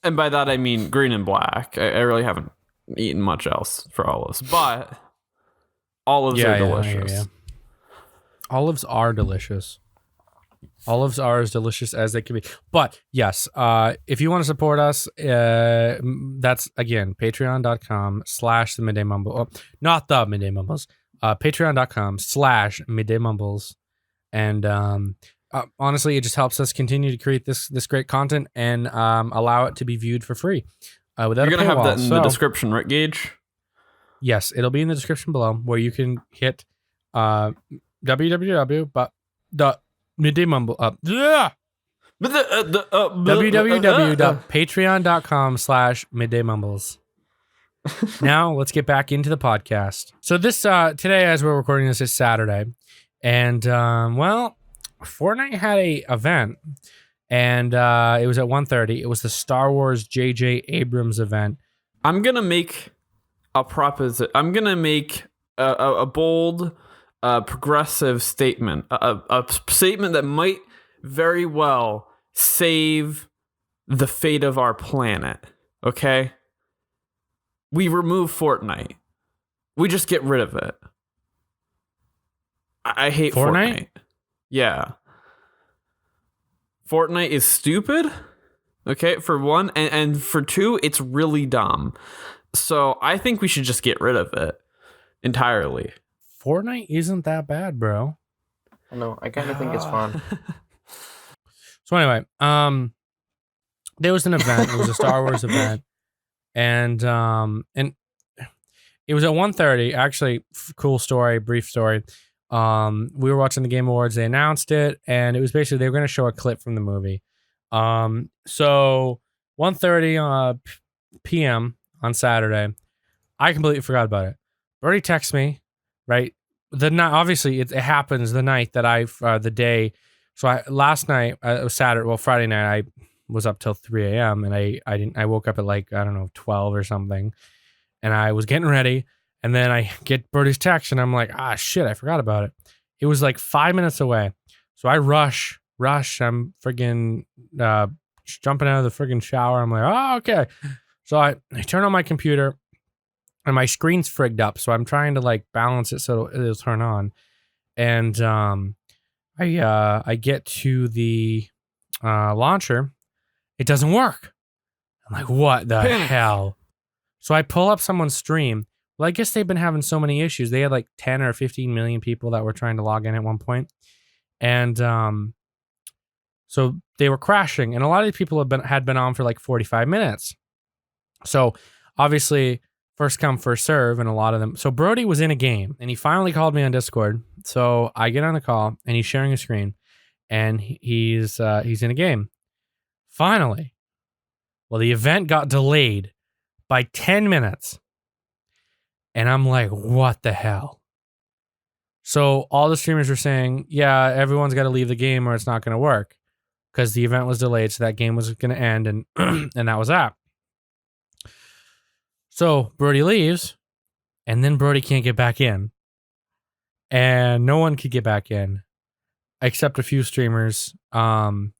and by that I mean green and black. I really haven't eaten much else for olives, but olives are delicious. Yeah. Olives are delicious. Olives are as delicious as they can be. But yes, if you want to support us, that's again patreon.com/the Midday Mumble. Oh, not the Midday Mumbles. Patreon.com/Midday Mumbles. And honestly, it just helps us continue to create this great content and allow it to be viewed for free. Without You're going to have that in the description, right, Gage? Yes, it'll be in the description below where you can hit www.patreon.com/Midday Mumbles. Now let's get back into the podcast. So this today, as we're recording this, is Saturday, and Fortnite had a event. And it was at 1:30. It was the Star Wars J.J. Abrams event. I'm going to make a proposition. I'm going to make a bold, progressive statement. A statement that might very well save the fate of our planet. Okay? We remove Fortnite. We just get rid of it. I hate Fortnite. Yeah. Fortnite is stupid, okay, for one, and for two, it's really dumb. So I think we should just get rid of it entirely. Fortnite isn't that bad, bro. No, I kind of think it's fun. So anyway, there was an event. It was a Star Wars event, and it was at 1:30. Actually, cool story, brief story. We were watching the Game Awards. They announced it, and it was basically they were going to show a clip from the movie. So 1:30 p.m. on Saturday, I completely forgot about it. Birdie texts me, right? The night, obviously, it happens the night that the day. So last night, it was Friday night, I was up till 3 a.m. and I woke up at like, I don't know, 12 or something, and I was getting ready, and then I get Birdie's text, and I'm like, shit, I forgot about it. It was like 5 minutes away, so I rush. I'm friggin' jumping out of the friggin' shower. I'm like, okay. So I turn on my computer, and my screen's frigged up, so I'm trying to like balance it so it'll turn on, and I get to the launcher. It doesn't work. I'm like, what the hell? So I pull up someone's stream. Well, I guess they've been having so many issues. They had like 10 or 15 million people that were trying to log in at one point. And so they were crashing. And a lot of these people had been on for like 45 minutes. So obviously, first come, first serve, and a lot of them. So Brody was in a game, and he finally called me on Discord. So I get on the call, and he's sharing a screen, and he's in a game. Finally. Well, the event got delayed by 10 minutes. And I'm like, what the hell? So all the streamers were saying, yeah, everyone's got to leave the game or it's not going to work, because the event was delayed, so that game was going to end, and and that was that. So Brody leaves, and then Brody can't get back in. And no one could get back in except a few streamers. Well,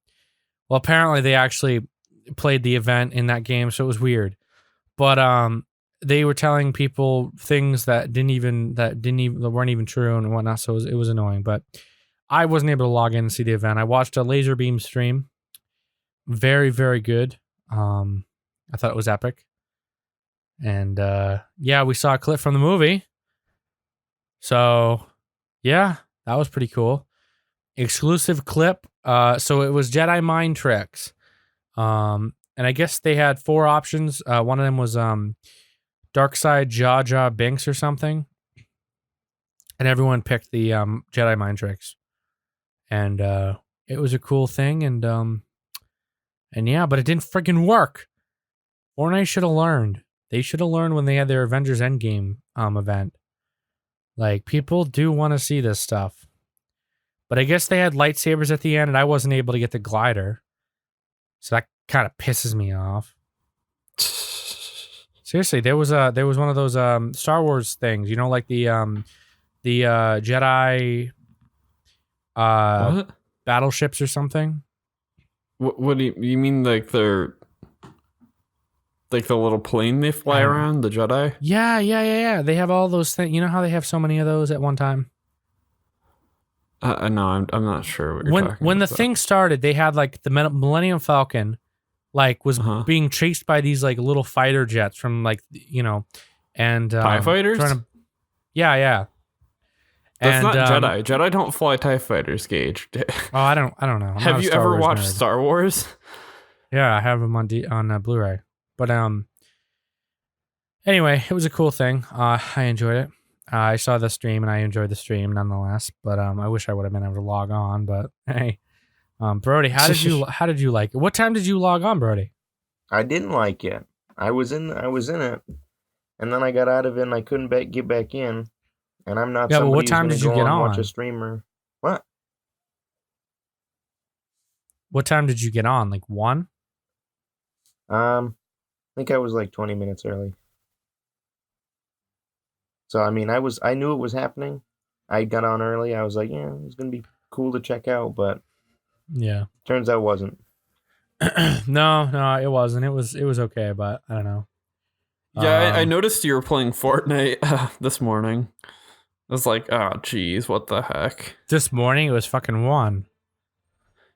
apparently they actually played the event in that game, so it was weird. But they were telling people things that weren't even true and whatnot, so it was annoying. But I wasn't able to log in and see the event. I watched a Laserbeam stream. Very, very good. I thought it was epic. And we saw a clip from the movie. So yeah, that was pretty cool. Exclusive clip. So it was Jedi mind tricks. And I guess they had 4 options. One of them was Dark Side Jar Jar Binks or something. And everyone picked the Jedi mind tricks. And it was a cool thing, and yeah, but it didn't freaking work. Fortnite should have learned. They should have learned when they had their Avengers Endgame event. Like, people do want to see this stuff. But I guess they had lightsabers at the end, and I wasn't able to get the glider. So that kind of pisses me off. Seriously, there was one of those Star Wars things, you know, like the Jedi what? Battleships or something. What do you mean? Like they're like the little plane they fly around, the Jedi? Yeah. They have all those things. You know how they have so many of those at one time? No, I'm not sure what you're talking about. When the thing started, they had like the Millennium Falcon, like was being chased by these like little fighter jets from like, you know, and TIE fighters. Yeah. That's not Jedi. Jedi don't fly TIE fighters, Gage. Oh, I don't know. Have you ever watched Star Wars? Yeah, I have them on Blu-ray. But anyway, it was a cool thing. I enjoyed it. I saw the stream and I enjoyed the stream nonetheless. But I wish I would have been able to log on. But hey, Brody, how did you like it? What time did you log on, Brody? I didn't like it. I was in it, and then I got out of it and I couldn't get back in. And I'm not. Yeah, but what time did you get on? Watch a streamer. What? What time did you get on? Like 1? I think I was like 20 minutes early. So I mean, I knew it was happening. I got on early. I was like, yeah, it's gonna be cool to check out, but yeah, turns out it wasn't. No, it wasn't. It was okay, but I don't know. Yeah, I noticed you were playing Fortnite this morning. I was like, oh, geez, what the heck? This morning it was fucking 1.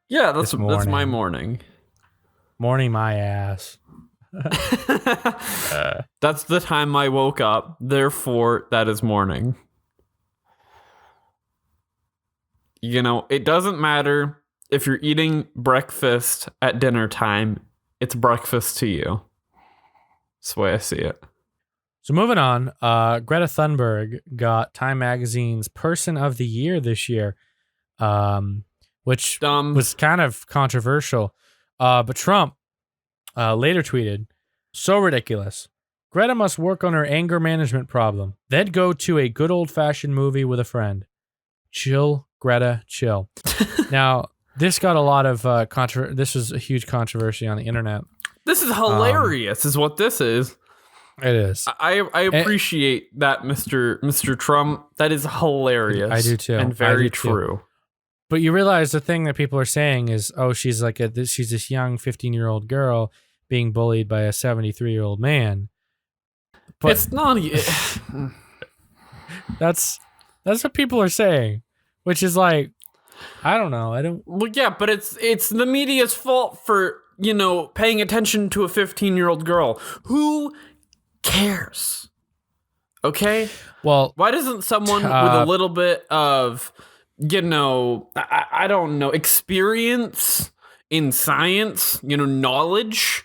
Yeah, that's my morning. Morning my ass. That's the time I woke up. Therefore, that is morning. You know, it doesn't matter if you're eating breakfast at dinner time. It's breakfast to you. That's the way I see it. So moving on, Greta Thunberg got Time Magazine's Person of the Year this year, which was kind of controversial. But Trump later tweeted, "So ridiculous. Greta must work on her anger management problem. Then go to a good old-fashioned movie with a friend. Chill, Greta, chill." Now, this got a lot of this was a huge controversy on the internet. This is hilarious, is what this is. It is. I appreciate that, Mr. Trump. That is hilarious. I do too. And very true. But you realize the thing that people are saying is, oh, she's like she's this young 15-year-old girl being bullied by a 73-year-old man. But it's not. That's what people are saying, which is like, I don't know. Well, yeah, but it's the media's fault for, paying attention to a 15-year-old girl. Who cares? Okay? Well, why doesn't someone with a little bit of, I don't know, experience in science, knowledge,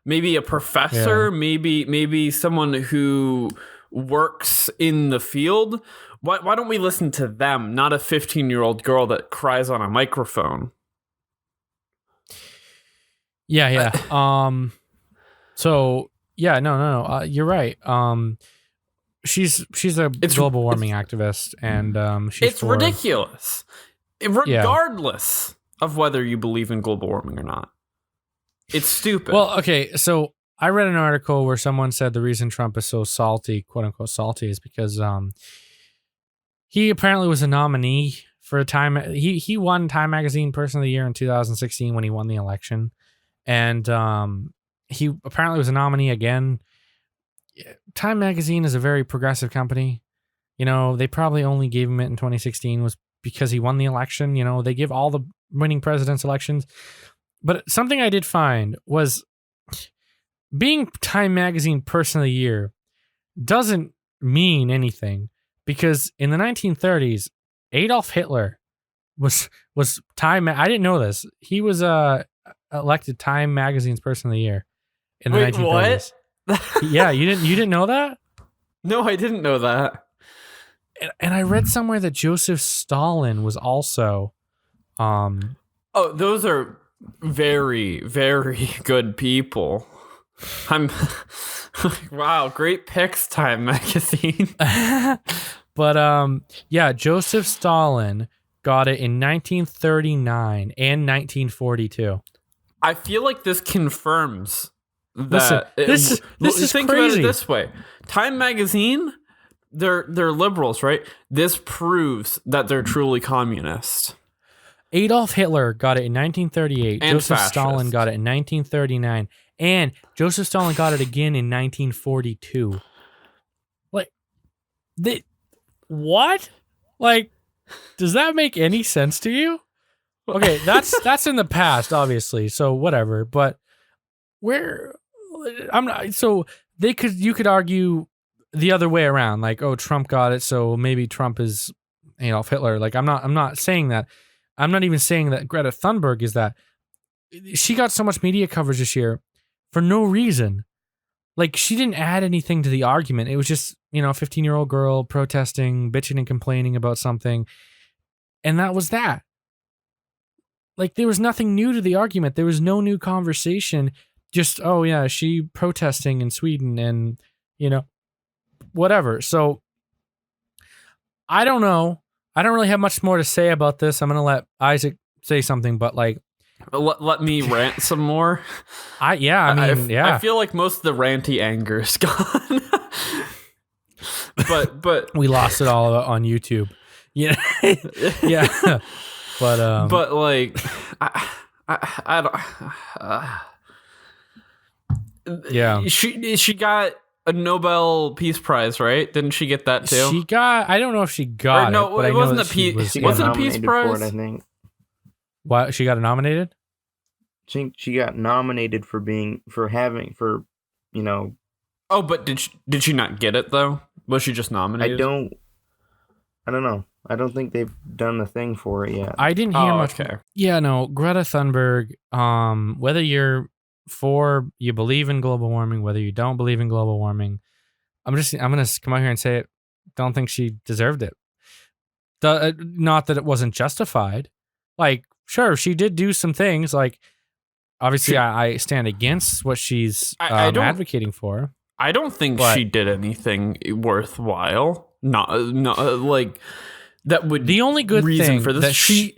maybe a professor, maybe someone who works in the field, why don't we listen to them, not a 15-year-old girl that cries on a microphone? Yeah. So yeah, no. You're right. She's a global warming activist, and it's ridiculous, regardless of whether you believe in global warming or not. It's stupid. Well, okay, so I read an article where someone said the reason Trump is so salty, quote unquote salty, is because he apparently was a nominee for a Time. He won Time Magazine Person of the Year in 2016 when he won the election, and he apparently was a nominee again. Time Magazine is a very progressive company. They probably only gave him it in 2016 was because he won the election. They give all the winning presidents elections. But something I did find was being Time Magazine Person of the Year doesn't mean anything, because in the 1930s, Adolf Hitler was Time. I didn't know this. He was elected Time Magazine's Person of the Year in the 1930s. What? Yeah, you didn't know that? No, I didn't know that. And I read somewhere that Joseph Stalin was also. Oh, those are very, very good people. Wow, great picks, Time Magazine. But yeah, Joseph Stalin got it in 1939 and 1942. I feel like this confirms that. This is think crazy. about it this way: Time Magazine, they're liberals, right? This proves that they're truly communist. Adolf Hitler got it in 1938. And Joseph fascist. Stalin got it in 1939. And Joseph Stalin got it again in 1942. Like, what? Like, does that make any sense to you? Okay, that's in the past, obviously. So whatever. But you could argue the other way around. Like, oh, Trump got it, so maybe Trump is Adolf Hitler. Like, I'm not saying that. I'm not even saying that Greta Thunberg is that. She got so much media coverage this year for no reason. Like, she didn't add anything to the argument. It was just, a 15-year-old girl protesting, bitching and complaining about something. And that was that. Like, there was nothing new to the argument. There was no new conversation. Just, oh yeah, she protesting in Sweden and, whatever. So, I don't know. I don't really have much more to say about this. I'm going to let Isaac say something, but like, let me rant some more. I feel like most of the ranty anger is gone. but we lost it all on YouTube. Yeah. Yeah. But like, I don't. Yeah. She got a Nobel Peace Prize, right? Didn't she get that too? She got. I don't know if she got no, it. But it I know wasn't that a Peace. She Was got it a Peace nominated Prize? for it, I think. What? She got nominated? I think she got nominated for Oh, but did she not get it though? Was she just nominated? I don't know. I don't think they've done the thing for it yet. I didn't hear much. Okay. Yeah, no. Greta Thunberg. Whether you believe in global warming, whether you don't believe in global warming, I'm gonna come out here and say it. Don't think she deserved it. Not that it wasn't justified. Like, sure, she did do some things. Like, obviously, I stand against what she's advocating for. I don't think she did anything worthwhile. Not like that would. The only good thing for this that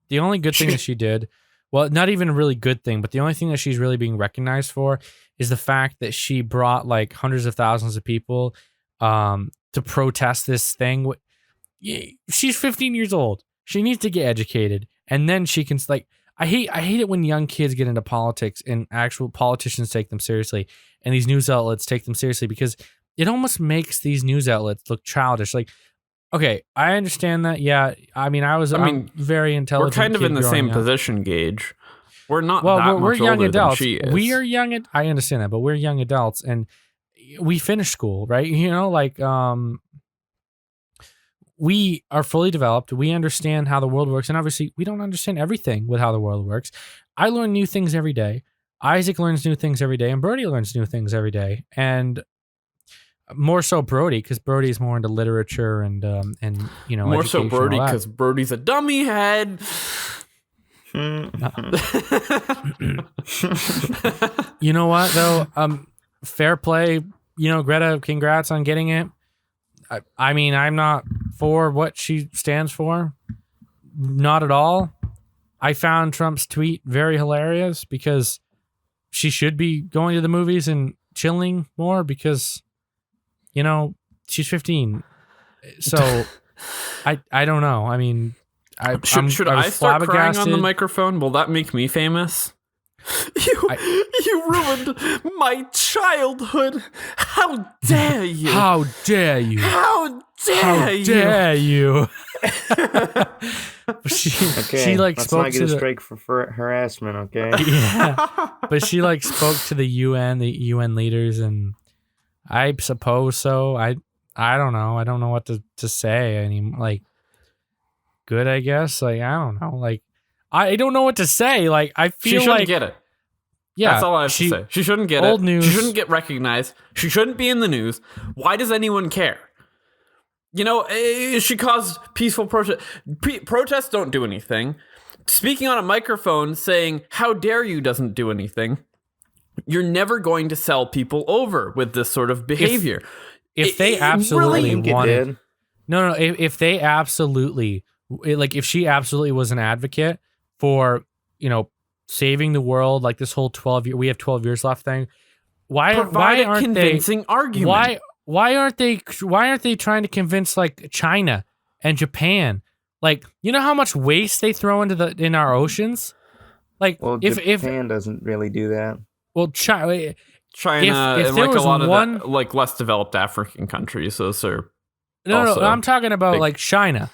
the only good thing that she did, well, not even a really good thing, but the only thing that she's really being recognized for is the fact that she brought like hundreds of thousands of people to protest this thing. She's 15 years old. She needs to get educated, and then she can like. I hate it when young kids get into politics and actual politicians take them seriously, and these news outlets take them seriously, because it almost makes these news outlets look childish. Like, okay, I understand that. Yeah, I mean, I'm very intelligent. We're kind of in the same up. position, Gage. We're not. We're young adults. Than she is. We are young. I understand that, but we're young adults, and we finished school, right? You know, like we are fully developed. We understand how the world works, and obviously, we don't understand everything with how the world works. I learn new things every day. Isaac learns new things every day, and Brody learns new things every day, and more so Brody, because Brody is more into literature and you know, more so Brody because Brody's a dummy head. You know what though? Fair play. You know, Greta, congrats on getting it. I mean, I'm not for what she stands for. Not at all. I found Trump's tweet very hilarious because she should be going to the movies and chilling more because, you know, she's 15. So I don't know. I mean, should I start crying on the microphone? Will that make me famous? You ruined my childhood. How dare you? How dare you? How dare you? How dare you? she like let's spoke not get to a strike for harassment, okay? Yeah, but she like spoke to the UN leaders, and I suppose so. I don't know. I don't know what to say. I mean, like, good, I guess. Like, I don't know. Like, I don't know what to say. Like, I feel she shouldn't like get it. Yeah, that's all I have to say. She shouldn't get old it. News. She shouldn't get recognized. She shouldn't be in the news. Why does anyone care? You know, she caused peaceful protest. Protests don't do anything. Speaking on a microphone saying, how dare you, doesn't do anything. You're never going to sell people over with this sort of behavior. If they absolutely really wanted... No, if they absolutely... Like, if she absolutely was an advocate for, you know, saving the world, like this whole 12 we have 12 years left thing, why aren't convincing argument? Why aren't they trying to convince like China and Japan? Like, you know how much waste they throw in our oceans? Like, well, Japan doesn't really do that. Well, China if and like a lot of like less developed African countries, those are no, I'm talking about big. Like China.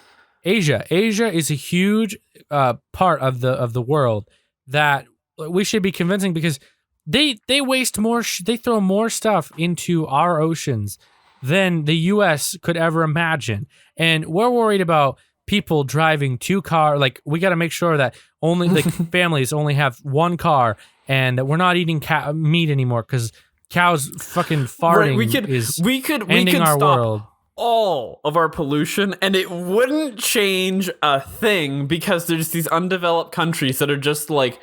Asia is a huge part of the world that we should be convincing, because they waste more. They throw more stuff into our oceans than the U.S. could ever imagine, and we're worried about people driving 2 cars. Like, we got to make sure that only like families only have 1 car, and that we're not eating meat anymore because cows fucking farting. Right, we could ending our stop world. All of our pollution, and it wouldn't change a thing, because there's these undeveloped countries that are just like,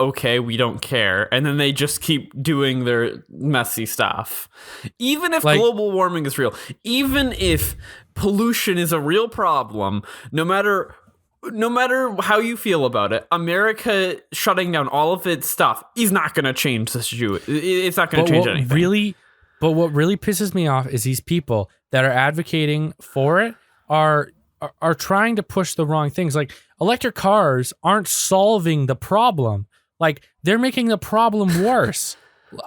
okay, we don't care, and then they just keep doing their messy stuff. Even if global warming is real, even if pollution is a real problem, no matter how you feel about it, America shutting down all of its stuff is not going to change this issue. It's not going to change anything. But what really pisses me off is these people that are advocating for it are trying to push the wrong things. Like, electric cars aren't solving the problem. Like, they're making the problem worse.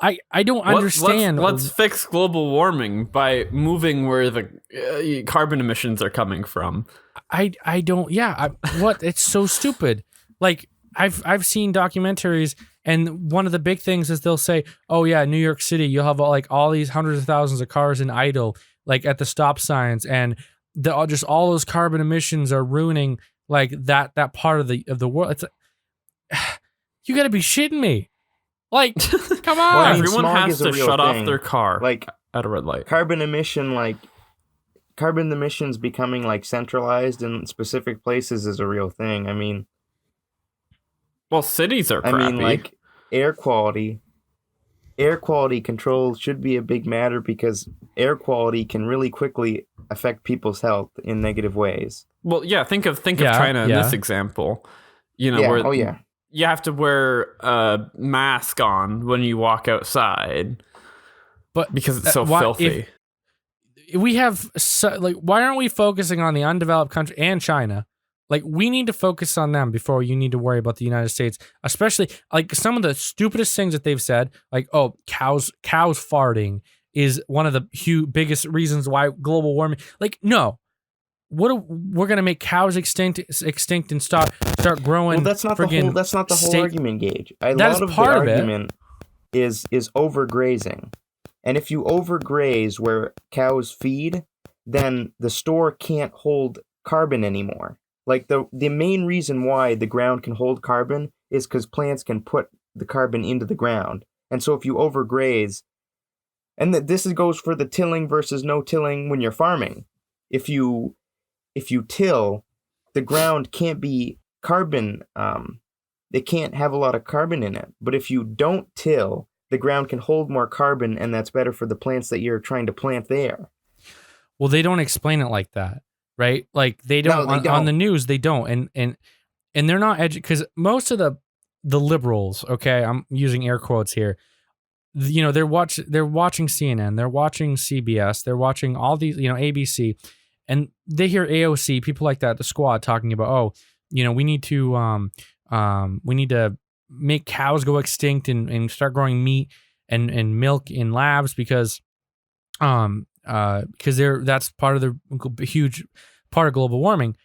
I don't understand. Let's fix global warming by moving where the carbon emissions are coming from. I don't. Yeah. What? It's so stupid. Like, I've seen documentaries, and one of the big things is they'll say, "Oh yeah, New York City, you'll have like all these hundreds of thousands of cars in idle, like at the stop signs, and just all those carbon emissions are ruining like that part of the world." It's like, you got to be shitting me. Like, come Well, I on. mean, Everyone smog has is a to real shut off thing. their car Like at a red light. carbon emissions becoming like centralized in specific places is a real thing. I mean, Well, cities are crappy. like air quality control should be a big matter because air quality can really quickly affect people's health in negative ways. Well, yeah, think of Yeah, China in yeah. this example. You know, Yeah, where oh yeah. you have to wear a mask on when you walk outside But because it's so why- filthy. we have why aren't we focusing on the undeveloped country and China? Like, we need to focus on them before you need to worry about the United States, especially like some of the stupidest things that they've said, like, oh, cows farting is one of the biggest reasons why global warming. Like, no, we're gonna make cows extinct and start growing. Well, that's not the whole argument, Gage. A That lot is of part the of it. argument is overgrazing. And if you overgraze where cows feed, then the store can't hold carbon anymore. Like the main reason why the ground can hold carbon is because plants can put the carbon into the ground. And so if you overgraze, and this goes for the tilling versus no tilling when you're farming. If you till, the ground can't be carbon. It can't have a lot of carbon in it. But if you don't till, the ground can hold more carbon, and that's better for the plants that you're trying to plant there. Well, they don't explain it like that, right? Like they don't, on the news. They don't, and they're not because most of the liberals, okay, I'm using air quotes here. You know, they're watching CNN, they're watching CBS, they're watching all these, you know, ABC, and they hear AOC, people like that, the squad talking about, oh, you know, we need to make cows go extinct and start growing meat and milk in labs because that's part of the huge part of global warming.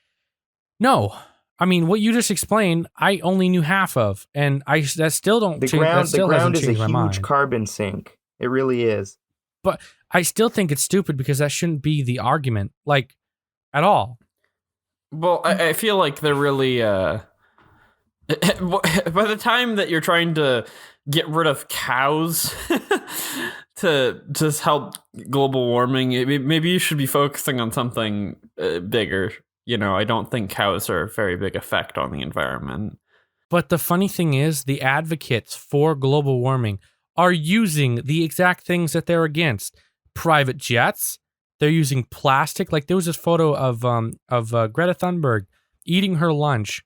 No, I mean, what you just explained, I only knew half of, and that still don't change. The ground is a huge carbon sink. It really is. But I still think it's stupid because that shouldn't be the argument, like, at all. Well, I feel like they're really by the time that you're trying to get rid of cows to just help global warming, maybe you should be focusing on something bigger. You know, I don't think cows are a very big effect on the environment. But the funny thing is, the advocates for global warming are using the exact things that they're against. Private jets. They're using plastic. Like, there was this photo of Greta Thunberg eating her lunch,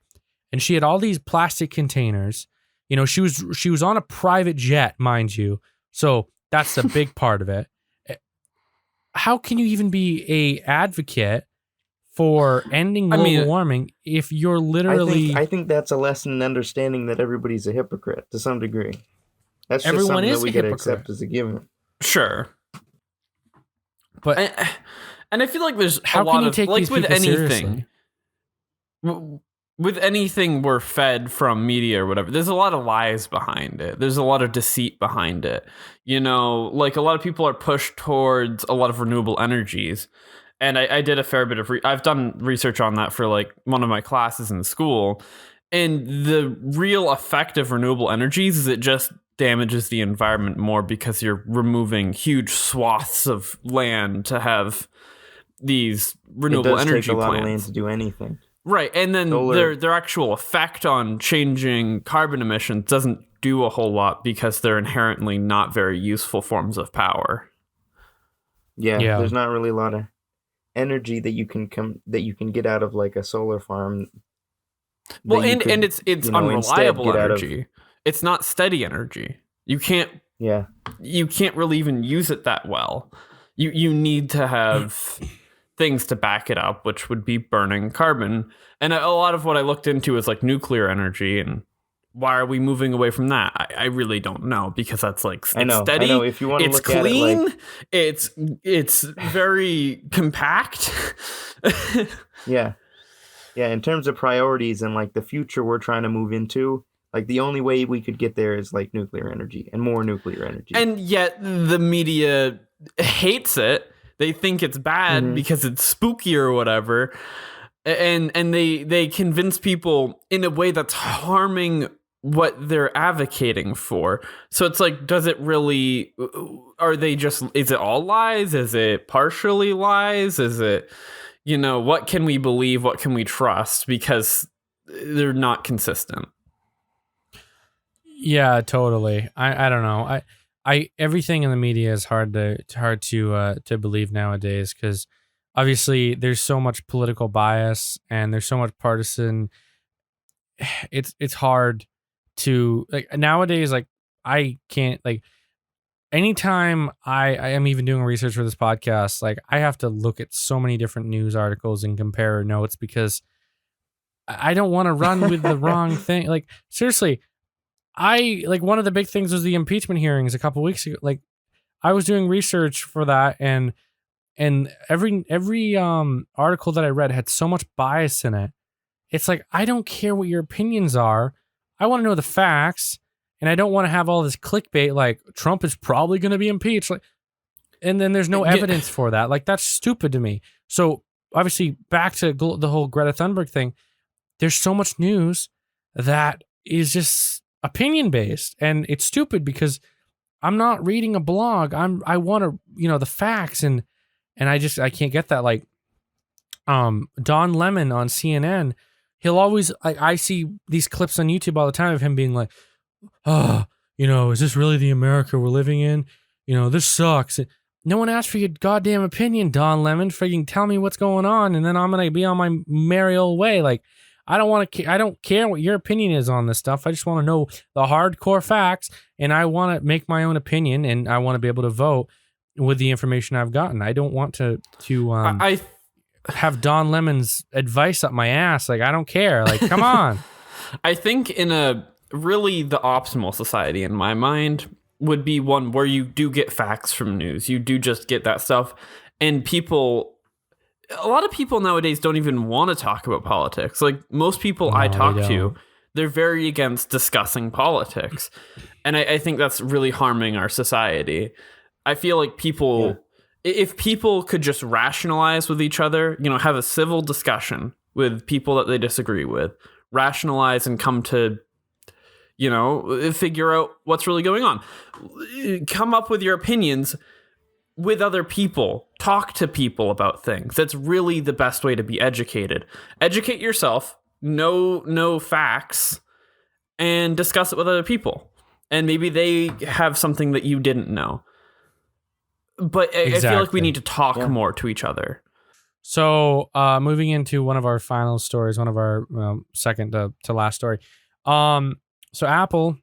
and she had all these plastic containers. You know, she was on a private jet, mind you. So that's the big part of it. How can you even be a advocate for ending global warming if you're literally... I think that's a lesson in understanding that everybody's a hypocrite to some degree. That's just Everyone something is that we a got to hypocrite. accept as a given. Sure. But and I feel like there's how a lot can you of, take like, these with people anything, seriously? with anything we're fed from media or whatever, there's a lot of lies behind it. There's a lot of deceit behind it. You know, like, a lot of people are pushed towards a lot of renewable energies. And I did a fair bit of I've done research on that for, like, one of my classes in school. And the real effect of renewable energies is it just damages the environment more because you're removing huge swaths of land to have these renewable energy plants. It does take a lot of land to do anything. Right, and then their actual effect on changing carbon emissions doesn't do a whole lot because they're inherently not very useful forms of power. Yeah, there's not really a lot of energy that you can get out of, like, a solar farm. Well, and it's unreliable energy. It's not steady energy. You can't really even use it that well. You need to have things to back it up, which would be burning carbon. And a lot of what I looked into is, like, nuclear energy, and why are we moving away from that? I really don't know, because that's, like, it's steady. I know. If you want to it's look clean. At it, like, it's very compact. Yeah. In terms of priorities and, like, the future we're trying to move into, like, the only way we could get there is, like, nuclear energy and more nuclear energy. And yet the media hates it. They think it's bad because it's spooky or whatever. And they convince people in a way that's harming what they're advocating for. So it's like, does it really, is it all lies? Is it partially lies? Is it, what can we believe? What can we trust? Because they're not consistent. Yeah, totally. I don't know. I everything in the media is hard to believe nowadays, because obviously there's so much political bias and there's so much partisan. It's hard to, like, nowadays, like, I can't, like, anytime I am even doing research for this podcast, like, I have to look at so many different news articles and compare notes, because I don't want to run with the wrong thing. Like, seriously, one of the big things was the impeachment hearings a couple weeks ago. Like, I was doing research for that, and every article that I read had so much bias in it. It's like, I don't care what your opinions are. I want to know the facts, and I don't want to have all this clickbait like Trump is probably going to be impeached. Like, and then there's no evidence for that. Like, that's stupid to me. So obviously, back to the whole Greta Thunberg thing, there's so much news that is just opinion based, and it's stupid because I'm not reading a blog. I want to, the facts, and I can't get that. Like, Don Lemon on CNN, he'll always, I see these clips on YouTube all the time of him being like, oh, is this really the America we're living in? This sucks. No one asked for your goddamn opinion, Don Lemon. Freaking tell me what's going on, and then I'm gonna be on my merry old way. Like, I don't care what your opinion is on this stuff. I just want to know the hardcore facts, and I want to make my own opinion, and I want to be able to vote with the information I've gotten. I don't want to have Don Lemon's advice up my ass. Like, I don't care. Like, come on. I think in a really the optimal society in my mind would be one where you do get facts from news. You do just get that stuff. And a lot of people nowadays don't even want to talk about politics. Like, most people I talk to, they're very against discussing politics. And I think that's really harming our society. I feel like if people could just rationalize with each other, have a civil discussion with people that they disagree with, rationalize and come to, figure out what's really going on. Come up with your opinions with other people. Talk to people about things. That's really the best way to be educated. Educate yourself, know facts, and discuss it with other people. And maybe they have something that you didn't know. But I feel like we need to talk more to each other. So moving into one of our final stories, one of our second to last story. So Apple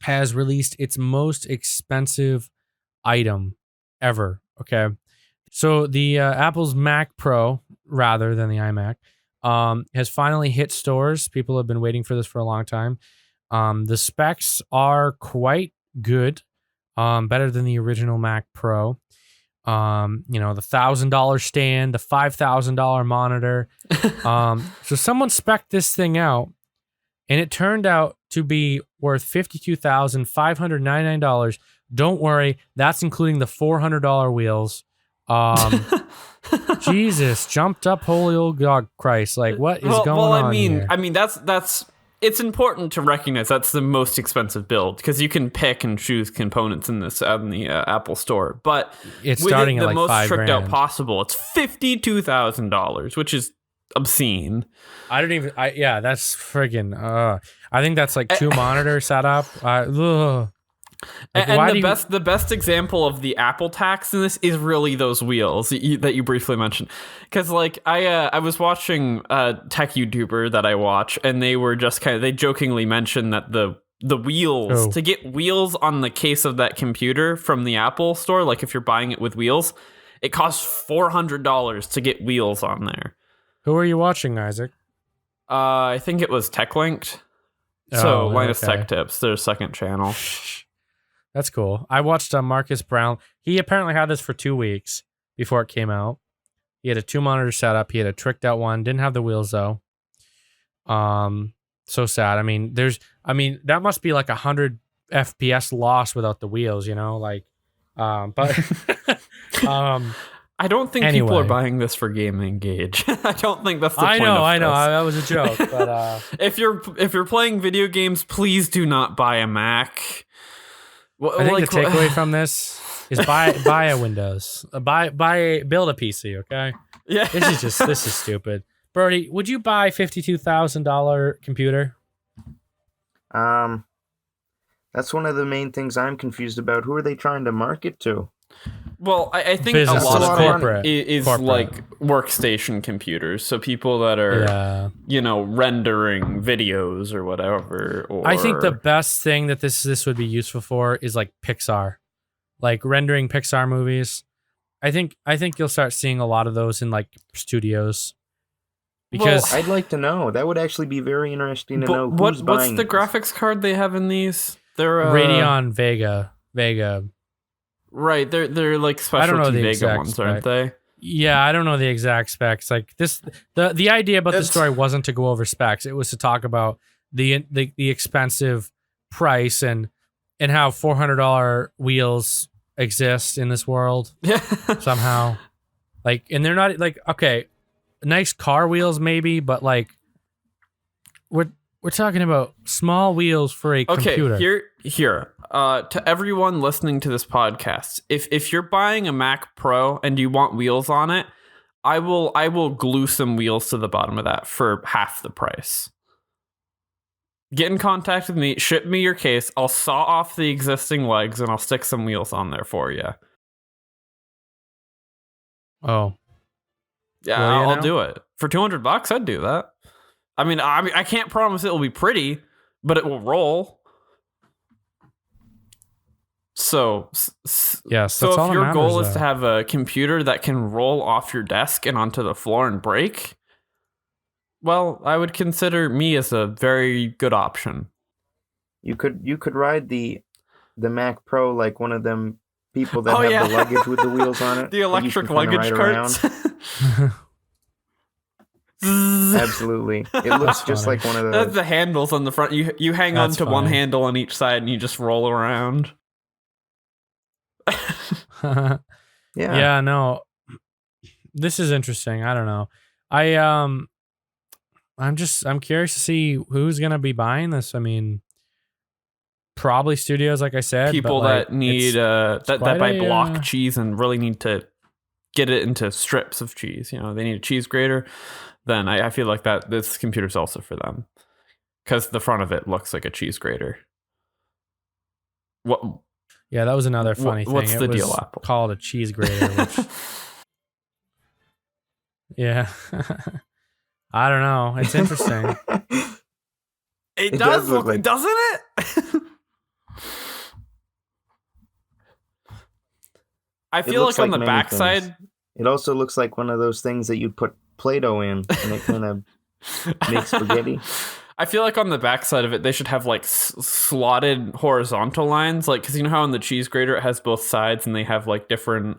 has released its most expensive item ever. Okay. So the Apple's Mac Pro, rather than the iMac, has finally hit stores. People have been waiting for this for a long time. The specs are quite good. Better than the original Mac Pro. The $1,000 stand, the $5,000 monitor. So someone spec'd this thing out, and it turned out to be worth $52,599. Don't worry, that's including the $400 wheels. Jesus, jumped up, holy old God Christ! Like, what is going on here? I mean, that's. It's important to recognize that's the most expensive build, because you can pick and choose components in this on the Apple Store. But it's starting at like $5,000. The most tricked out possible, it's $52,000, which is obscene. That's friggin'. I think that's like 2 monitor setup. The best example of the Apple tax in this is really those wheels that you briefly mentioned. Because like I was watching a tech YouTuber that I watch, and they were just they jokingly mentioned that the wheels, to get wheels on the case of that computer from the Apple Store, like if you're buying it with wheels, it costs $400 to get wheels on there. Who are you watching, Isaac? I think it was Tech Linked. So Linus Tech Tips, their second channel. That's cool. I watched Marcus Brown. He apparently had this for 2 weeks before it came out. He had a 2 monitor setup. He had a tricked out one. Didn't have the wheels though. So sad. I mean, that must be like 100 FPS loss without the wheels, but I don't think people are buying this for gaming, Gage. I don't think that's the point. I know. That was a joke. But if you're playing video games, please do not buy a Mac. I think the takeaway from this is buy a Windows. Build a PC. Okay. Yeah. This is stupid. Brody, would you buy $52,000 computer? That's one of the main things I'm confused about. Who are they trying to market to? Well, I think Business, a lot of corporate is like workstation computers. So people that are, rendering videos or whatever. Or... I think the best thing that this would be useful for is like Pixar, like rendering Pixar movies. I think you'll start seeing a lot of those in like studios. Because I'd like to know. That would actually be very interesting to know who's buying. What's the graphics card they have in these? They're Radeon Vega. Right, they're like specialty Vega ones, aren't they? Yeah, I don't know the exact specs. Like this, the idea about the story wasn't to go over specs. It was to talk about the expensive price and how $400 wheels exist in this world. Yeah, somehow, like, and they're not like okay, nice car wheels maybe, but like we're talking about small wheels for a computer. Okay, here. To everyone listening to this podcast, if you're buying a Mac Pro and you want wheels on it, I will glue some wheels to the bottom of that for half the price. Get in contact with me, ship me your case, I'll saw off the existing legs and I'll stick some wheels on there for you. Oh. Yeah, I'll do it. For $200, I'd do that. I mean, I can't promise it will be pretty, but it will roll. So yes. So if your goal is to have a computer that can roll off your desk and onto the floor and break, well, I would consider me as a very good option. You could ride the Mac Pro like one of them people that have the luggage with the wheels on it. The electric luggage carts. Absolutely. It looks just like one of those. That's the handles on the front. You hang on to one handle on each side and you just roll around. Yeah, no. This is interesting. I don't know. I'm curious to see who's gonna be buying this. I mean, probably studios, like I said. People that need that buy block cheese and really need to get it into strips of cheese. You know, they need a cheese grater. Then I feel like that this computer's also for them because the front of it looks like a cheese grater. What? Yeah, that was another funny thing. What's the deal, Apple? Called a cheese grater. Which, yeah, I don't know. It's interesting. It does look like, doesn't it? I feel like on the backside, it also looks like one of those things that you'd put Play-Doh in, and it kind of makes spaghetti. I feel like on the backside of it, they should have like slotted horizontal lines, like because you know how on the cheese grater it has both sides, and they have like different.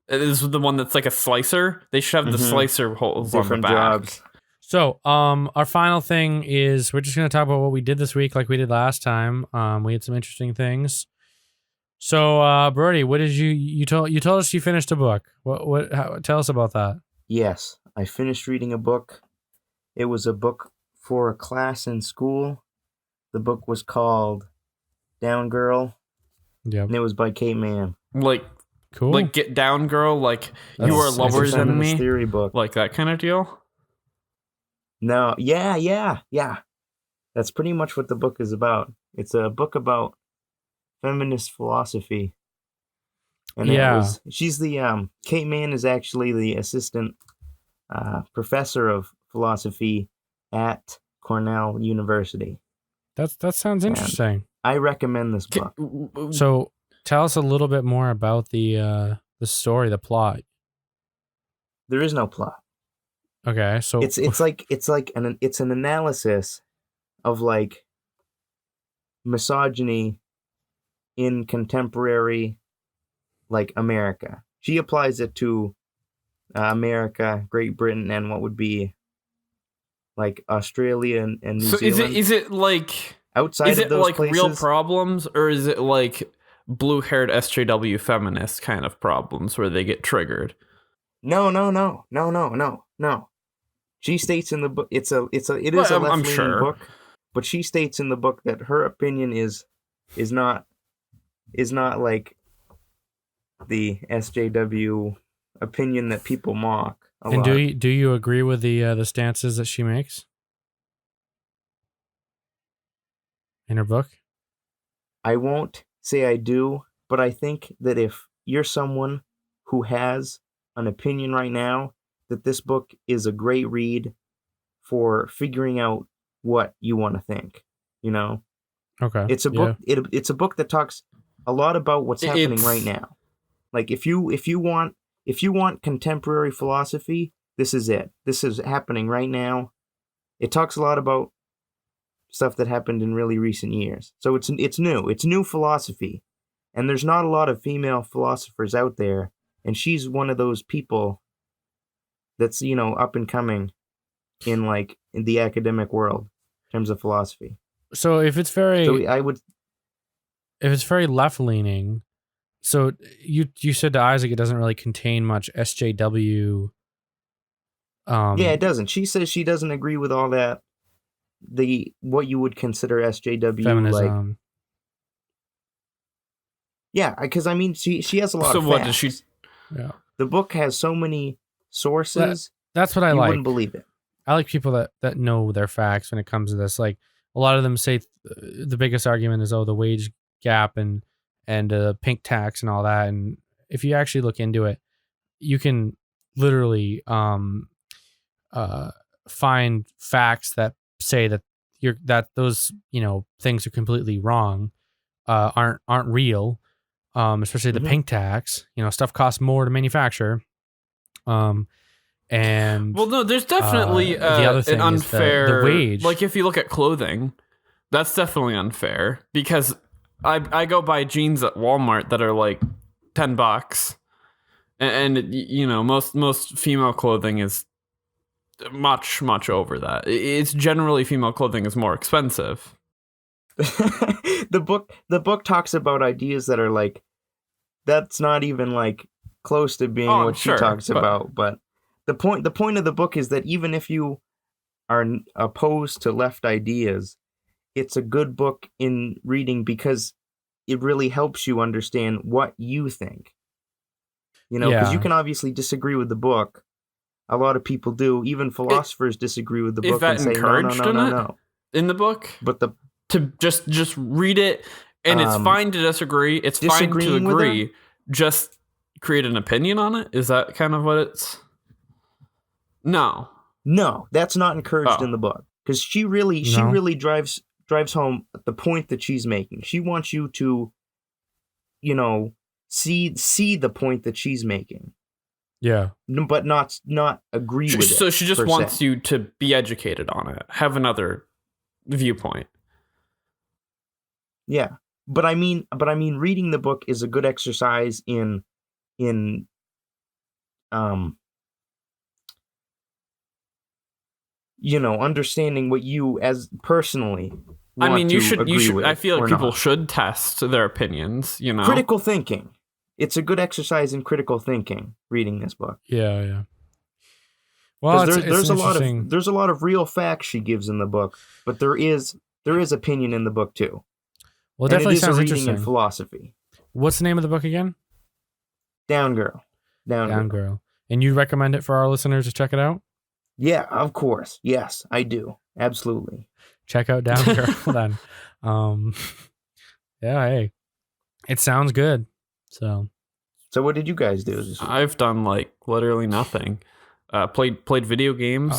This is the one that's like a slicer. They should have the slicer holes different on the back. Jobs. So, our final thing is we're just gonna talk about what we did this week, like we did last time. We had some interesting things. So, Brody, what did you told us you finished a book? Tell us about that. Yes, I finished reading a book. It was a book for a class in school. The book was called Down Girl. Yep. And it was by Kate Mann. Cool. Like Get Down Girl, like you are lower than me. Theory book. Like that kind of deal? No, yeah. That's pretty much what the book is about. It's a book about feminist philosophy. And she's the Kate Mann is actually the assistant professor of philosophy at Cornell University. That sounds interesting. And I recommend this book. So tell us a little bit more about the story, the plot. There is no plot. Okay, so it's an analysis of like misogyny in contemporary like America. She applies it to America, Great Britain, and what would be like Australia and New Zealand. Is it like outside of those like places? Real problems, or is it like blue-haired SJW feminist kind of problems where they get triggered. No. She states in the book it is a left-leaning book, but she states in the book that her opinion is not like the SJW opinion that people mock. And do you agree with the stances that she makes in her book? I won't say I do, but I think that if you're someone who has an opinion right now, that this book is a great read for figuring out what you want to think. You know? Okay. It's a book. It's a book that talks a lot about what's happening right now. Like if you want contemporary philosophy, this is it. This is happening right now. It talks a lot about stuff that happened in really recent years. So it's new. It's new philosophy. And there's not a lot of female philosophers out there, and she's one of those people that's, you know, up and coming in the academic world in terms of philosophy. So if it's very if it's very left leaning, so you said to Isaac it doesn't really contain much SJW. Yeah, it doesn't. She says she doesn't agree with all that. What you would consider SJW feminism. Like, yeah, because I mean she has a lot of facts. So what does she? Yeah. The book has so many sources. That's what I you like. wouldn't believe it. I like people that know their facts when it comes to this. Like a lot of them say the biggest argument is the wage gap and pink tax and all that. And if you actually look into it, you can literally find facts that say that those things are completely wrong, aren't real. Especially the pink tax. Stuff costs more to manufacture. And well, no, there's definitely the other thing an unfair the wage. Like if you look at clothing, that's definitely unfair because I go buy jeans at Walmart that are like $10, and most female clothing is much over that. It's generally female clothing is more expensive. The book talks about ideas that are like that's not even like close to being what she talks about. But the point of the book is that even if you are opposed to left ideas, it's a good book in reading because it really helps you understand what you think. Because you can obviously disagree with the book. A lot of people do. Even philosophers disagree with the book and say no. In the book, but to just read it, and it's fine to disagree. It's fine to agree. Just create an opinion on it. Is that kind of what it's? No, that's not encouraged in the book because she really drives home the point that she's making. She wants you to, see the point that she's making. Yeah, but not agree with it. So she just wants you to be educated on it, have another viewpoint. Yeah, but I mean, reading the book is a good exercise in understanding what you as personally. You should. I feel like people should test their opinions. Critical thinking. It's a good exercise in critical thinking. Reading this book. Yeah. Well, there's a lot of real facts she gives in the book, but there is opinion in the book too. Well, it definitely sounds interesting. It is a reading in philosophy. What's the name of the book again? Down Girl. Down Girl. And you recommend it for our listeners to check it out? Yeah, of course. Yes, I do. Absolutely. Check out Down Girl then. Yeah, hey. It sounds good. So what did you guys do this week? I've done literally nothing. Played video games.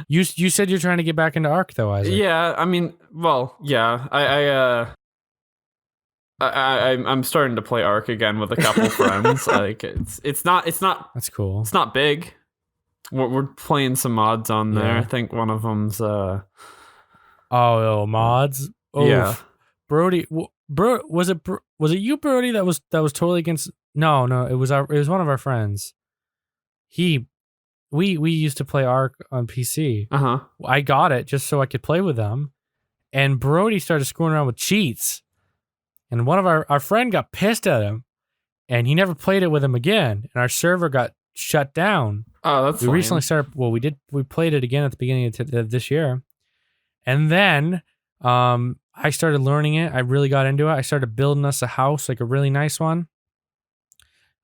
You said you're trying to get back into Ark though, Isaac. Yeah, yeah. I'm starting to play Ark again with a couple friends. It's not. That's cool. It's not big. We're playing some mods on there. Yeah. I think one of them's mods. Oh, yeah. Brody, was it you, Brody? That was totally against. No, it was one of our friends. We used to play Ark on PC. I got it just so I could play with them, and Brody started screwing around with cheats. And one of our friend got pissed at him, and he never played it with him again. And our server got shut down. Oh, that's we recently started. Well, we played it again at the beginning of this year, and then I started learning it. I really got into it. I started building us a house, like a really nice one.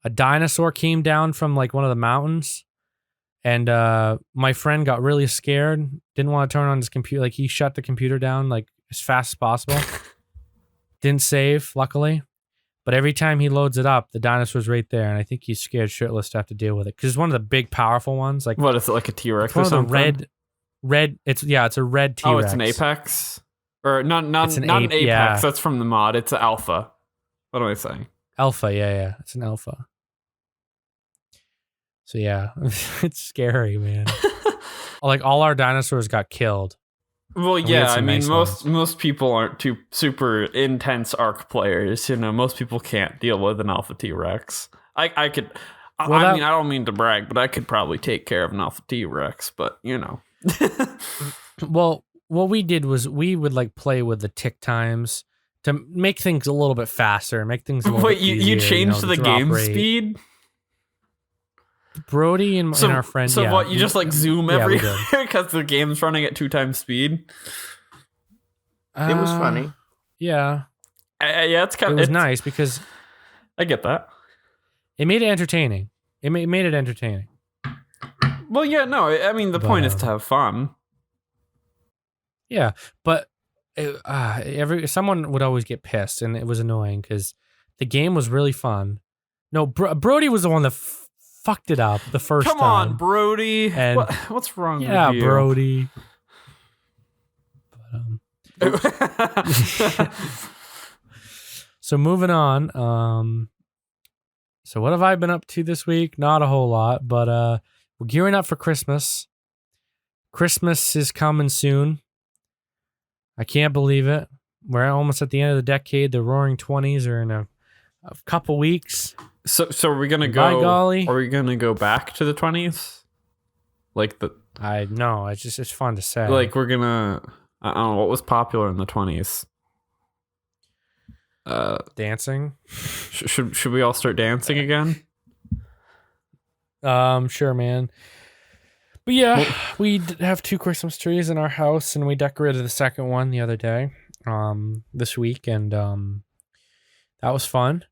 A dinosaur came down from like one of the mountains, and my friend got really scared. Didn't want to turn on his computer. Like he shut the computer down like as fast as possible. Didn't save, luckily. But every time he loads it up, the dinosaur's right there, and I think he's scared shitless to have to deal with it because it's one of the big, powerful ones. Like what is it, like a T-Rex or something? Red. It's a red T-Rex. Oh, it's an Apex, or not an Apex. Yeah. That's from the mod. It's an Alpha. What am I saying? Alpha. Yeah. It's an Alpha. So yeah, it's scary, man. Like all our dinosaurs got killed. Well, yeah, I mean, nice most people aren't too super intense Ark players. You know, most people can't deal with an Alpha T-Rex. I could. I mean, I don't mean to brag, but I could probably take care of an Alpha T-Rex. But you know. Well, what we did was we would like play with the tick times to make things a little bit faster, make things a little bit easier. You changed the game speed? Brody and our friend. So what? You just like zoom everywhere because the game's running at 2 times speed. It was funny. Yeah. Yeah, it was nice because I get that. It made it entertaining. It made it entertaining. Well, yeah, no. I mean, the point is to have fun. Yeah, but someone would always get pissed, and it was annoying because the game was really fun. No, Brody was the one that fucked it up the first time. Come on, Brody. And what's wrong with you? Yeah, Brody. So moving on. So what have I been up to this week? Not a whole lot, but we're gearing up for Christmas. Christmas is coming soon. I can't believe it. We're almost at the end of the decade. The Roaring 20s are in a couple weeks. So are we gonna go? By golly. Are we gonna go back to the 20s? Like the? I know. It's fun to say. Like we're gonna. I don't know what was popular in the 20s. Dancing. Should we all start dancing again? Sure, man. But yeah, we have 2 Christmas trees in our house, and we decorated the second one the other day, this week, and that was fun.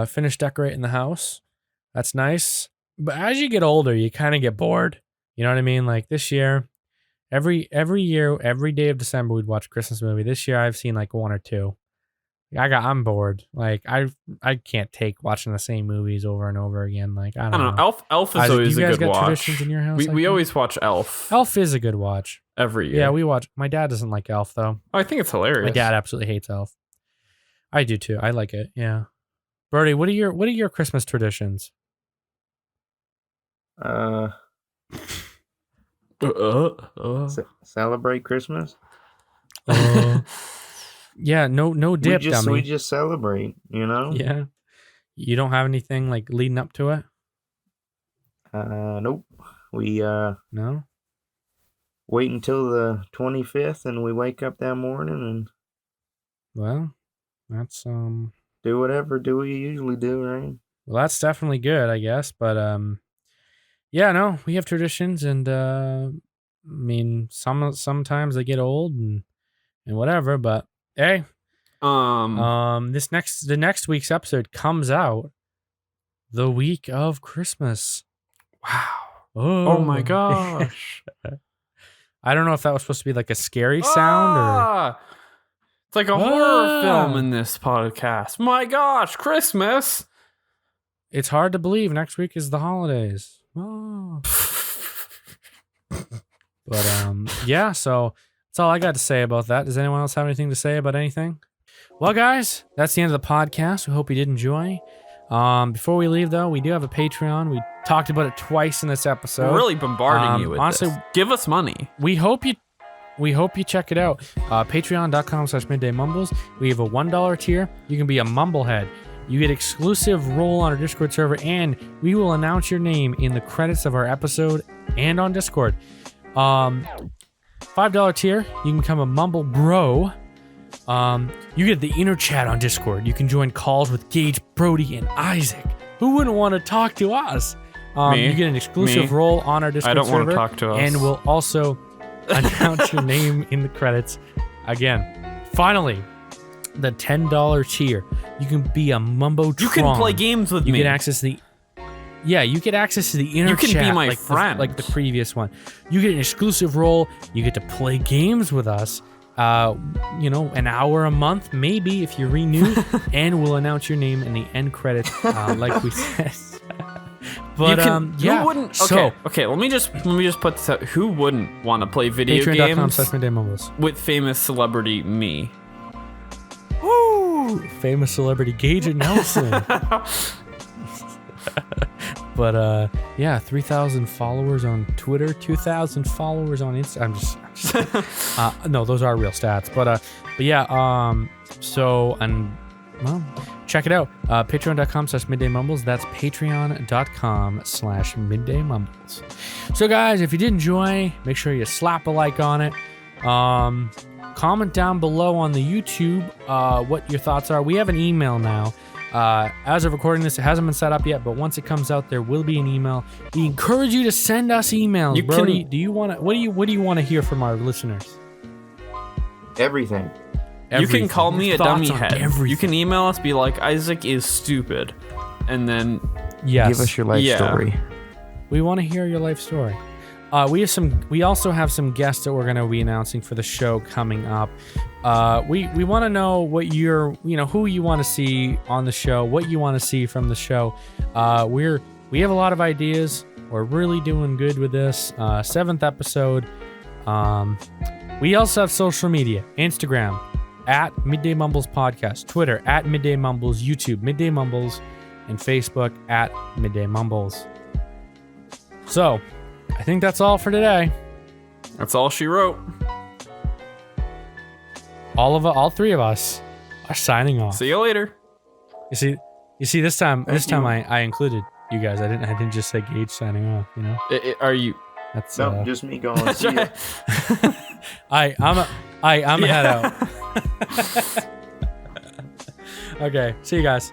Finished decorating the house. That's nice. But as you get older, you kind of get bored. You know what I mean? Like this year, every year, every day of December, we'd watch a Christmas movie. This year, I've seen like 1 or 2. I'm bored. Like I can't take watching the same movies over and over again. Like I don't know. Elf is always a good watch. Traditions in your house? We always watch Elf. Elf is a good watch every year. Yeah, we watch. My dad doesn't like Elf though. I think it's hilarious. My dad absolutely hates Elf. I do too. I like it. Yeah. Birdie, what are your Christmas traditions? Celebrate Christmas. Yeah, no dip. We just celebrate, you know. Yeah. You don't have anything like leading up to it? Nope. We no. Wait until the 25th, and we wake up that morning and. Well, that's do whatever we usually do, right? Well, that's definitely good, I guess. But yeah, no, we have traditions, and I mean, sometimes they get old and whatever. But hey, the next week's episode comes out the week of Christmas. Wow! Oh my gosh! I don't know if that was supposed to be like a scary sound or. It's like a horror film in this podcast. My gosh, Christmas! It's hard to believe next week is the holidays. Oh. But yeah, so that's all I got to say about that. Does anyone else have anything to say about anything? Well, guys, that's the end of the podcast. We hope you did enjoy. Before we leave, though, we do have a Patreon. We talked about it twice in this episode. We're really bombarding you with honestly, this. Give us money. We hope you check it out. Patreon.com/Midday Mumbles. We have a $1 tier. You can be a Mumblehead. You get exclusive role on our Discord server, and we will announce your name in the credits of our episode and on Discord. $5 tier, you can become a Mumble Bro. You get the inner chat on Discord. You can join calls with Gage, Brody, and Isaac. Who wouldn't want to talk to us? You get an exclusive role on our Discord server. I don't want to talk to us. And we'll also announce your name in the credits. Again, finally, the $10 tier. You can be a Mumbotron. You can play games with me. You get access to the... Yeah, you get access to the inner chat. You can be my friend. Like the previous one. You get an exclusive role. You get to play games with us. An hour a month, maybe, if you renew. And we'll announce your name in the end credits, like we said. But who wouldn't? Okay. Let me just put this out. Who wouldn't want to play video games with famous celebrity me? Woo! Famous celebrity Gage Nelson. But 3,000 followers on Twitter, 2,000 followers on Instagram. I'm just no, those are real stats. But check it out. Patreon.com/middaymumbles. That's patreon.com/middaymumbles. So guys, if you did enjoy, make sure you slap a like on it. Comment down below on the YouTube what your thoughts are. We have an email now. As of recording this, it hasn't been set up yet, but once it comes out, there will be an email. We encourage you to send us emails. Brody, what do you want to hear from our listeners? Everything. You can call me a dummy head. You can email us, be like, Isaac is stupid, and then give us your life story. We want to hear your life story. We also have some guests that we're going to be announcing for the show coming up. We want to know what who you want to see on the show, what you want to see from the show. We have a lot of ideas. We're really doing good with this. 7th episode. We also have social media, Instagram at Midday Mumbles Podcast, Twitter at Midday Mumbles, YouTube Midday Mumbles, and Facebook at Midday Mumbles. So, I think that's all for today. That's all she wrote. All three of us are signing off. See you later. You see this time I included you guys. I didn't just say Gage signing off, you know? Are you? That's just me going. See ya. I'm a head out. Okay, see you guys.